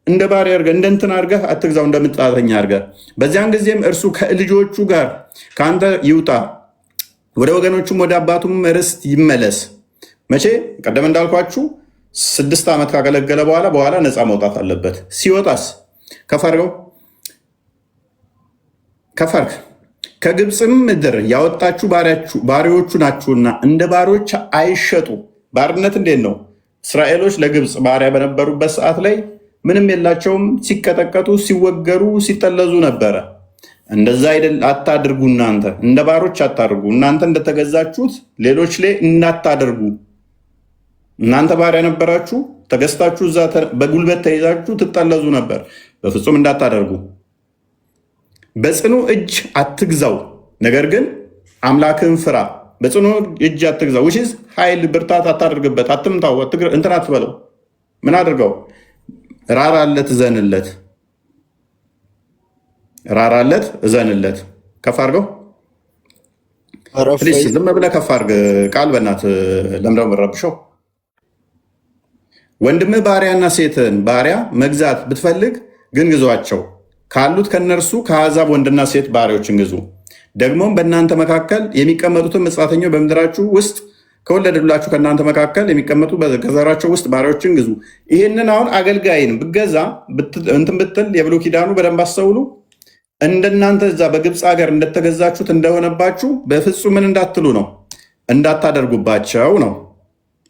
እንደ ባሪያ አድርገህ እንደ እንትን አድርገህ አትግዛው፣ እንደ መጻተኛ አድርገህ። በዚያን ጊዜም እርሱ ከልጆቹ ጋር ከአንተ ይውጣ፣ ወደ ወገኖቹም ወደ አባቱም ርስት ይመለስ። መቼ? ቀደም እንዳልኳችሁ 6 ዓመት ካገለገለ በኋላ ነፃ መውጣት አለበት። ሲወጣስ ከፈርክ ከግብፅም ምድር ያወጣችሁ ባሪያዎቹ ናችሁና እንደ ባሪያዎች አይሸጡ። ባርነት እንዴት ነው? እስራኤሎች ለግብፅ ባሪያ በነበሩበት ሰዓት ላይ ምንም የላቸውም። ሲቀጠቀጡ፣ ሲወገሩ፣ ሲጠለዙ ነበረ። እንደዛ አይደል? አታድርጉ። እናንተ እንደ ባሮች አታድርጉ። እናንተ እንደተገዛችሁት ሌሎች ላይ እንዳታደርጉ። እናንተ ባሪያ ነበራችሁ፣ ተገዝታችሁ እዛ በጉልበት ተይዛችሁ ትጠለዙ ነበር። በፍጹም እንዳታደርጉ። በጽኑ እጅ አትግዛው፣ ነገር ግን አምላክን ፍራ። በጽኑ እጅ አትግዛው። ውሽዝ ኃይል ብርታት አታደርግበት፣ አትምታው፣ እንትን አትበለው። ምን አድርገው? ራራለት፣ ዘንለት። ራራለት፣ እዘንለት። ከፍ አድርገው ፕሊስ። ዝም ብለህ ከፍ አድርግ። ቃል በእናትህ ለምደው የምረብሸው ወንድምህ ባሪያና ሴትን ባሪያ መግዛት ብትፈልግ ግን ግዟቸው፣ ካሉት ከነርሱ ከአሕዛብ ወንድና ሴት ባሪያዎችን ግዙ። ደግሞም በእናንተ መካከል የሚቀመጡትን መጻተኞች በምድራችሁ ውስጥ ከወለደላችሁ ከእናንተ መካከል የሚቀመጡ ከዘራቸው ውስጥ ባሪያዎችን ግዙ። ይህንን አሁን አገልጋይን ብገዛ እንትን ብትል የብሉይ ኪዳኑ በደንብ አስተውሉ። እንደናንተ እዛ በግብፅ ሀገር እንደተገዛችሁት እንደሆነባችሁ በፍጹም ምን እንዳትሉ ነው፣ እንዳታደርጉባቸው ነው፣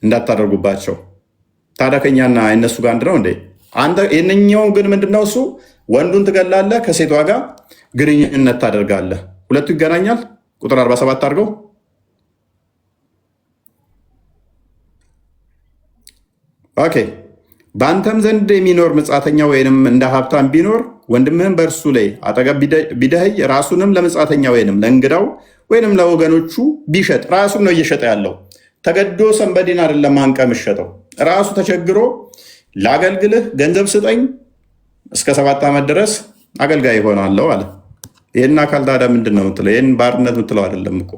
እንዳታደርጉባቸው። ታዲያ ከእኛና እነሱ ጋር አንድ ነው እንዴ? አንተ የእነኛው ግን ምንድነው እሱ? ወንዱን ትገላለህ፣ ከሴቷ ጋር ግንኙነት ታደርጋለህ። ሁለቱ ይገናኛል። ቁጥር 47 አድርገው። ኦኬ። በአንተም ዘንድ የሚኖር መጻተኛ ወይንም እንደ ሀብታም ቢኖር ወንድምህም በእርሱ ላይ አጠገብ ቢደኸይ ራሱንም ለመጻተኛ ወይንም ለእንግዳው ወይንም ለወገኖቹ ቢሸጥ፣ ራሱን ነው እየሸጠ ያለው። ተገዶ ሰንበዲን አይደለም አንቀ የምትሸጠው። ራሱ ተቸግሮ ላገልግልህ፣ ገንዘብ ስጠኝ፣ እስከ 7 ዓመት ድረስ አገልጋይ ይሆናለሁ አለ። ይህን አካል ታዲያ ምንድን ነው የምትለው? ይህን ባርነት የምትለው አይደለም እኮ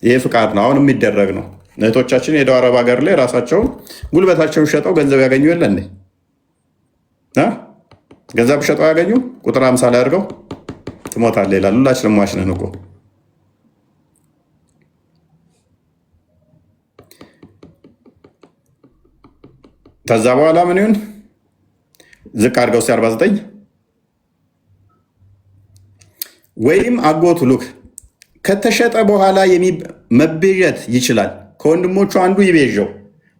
ይህ ፍቃድ ነው። አሁን የሚደረግ ነው። እህቶቻችን ሄደው አረብ ሀገር ላይ ራሳቸውን ጉልበታቸውን ሸጠው ገንዘብ ያገኙ የለ እንዴ? ገንዘብ ሸጠው ያገኙ። ቁጥር 50 ላይ አድርገው ትሞታለህ ይላል። ሁላችንም ሟች ነን እኮ። ከዛ በኋላ ምን ይሁን? ዝቅ አድርገው 49 ወይም አጎቱ ሉክ ከተሸጠ በኋላ መቤዠት ይችላል። ከወንድሞቹ አንዱ ይቤዠው።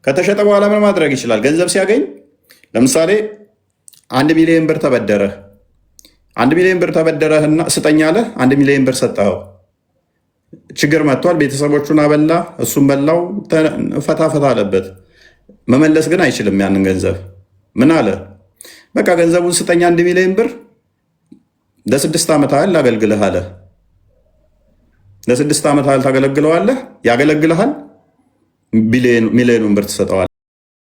ከተሸጠ በኋላ ምን ማድረግ ይችላል? ገንዘብ ሲያገኝ ለምሳሌ 1 ሚሊዮን ብር ተበደረህ። 1 ሚሊዮን ብር ተበደረህና ስጠኝ አለህ። 1 ሚሊዮን ብር ሰጠኸው። ችግር መጥቷል። ቤተሰቦቹን አበላ፣ እሱም በላው፣ ፈታ አለበት። መመለስ ግን አይችልም ያንን ገንዘብ። ምን አለ? በቃ ገንዘቡን ስጠኝ 1 ሚሊዮን ብር ለ6 ዓመት ያህል ላገልግልህ አለ። ለ6 ዓመት ያህል ታገለግለዋለህ፣ ያገለግልሃል፣ ሚሊዮኑን ብር ትሰጠዋለህ።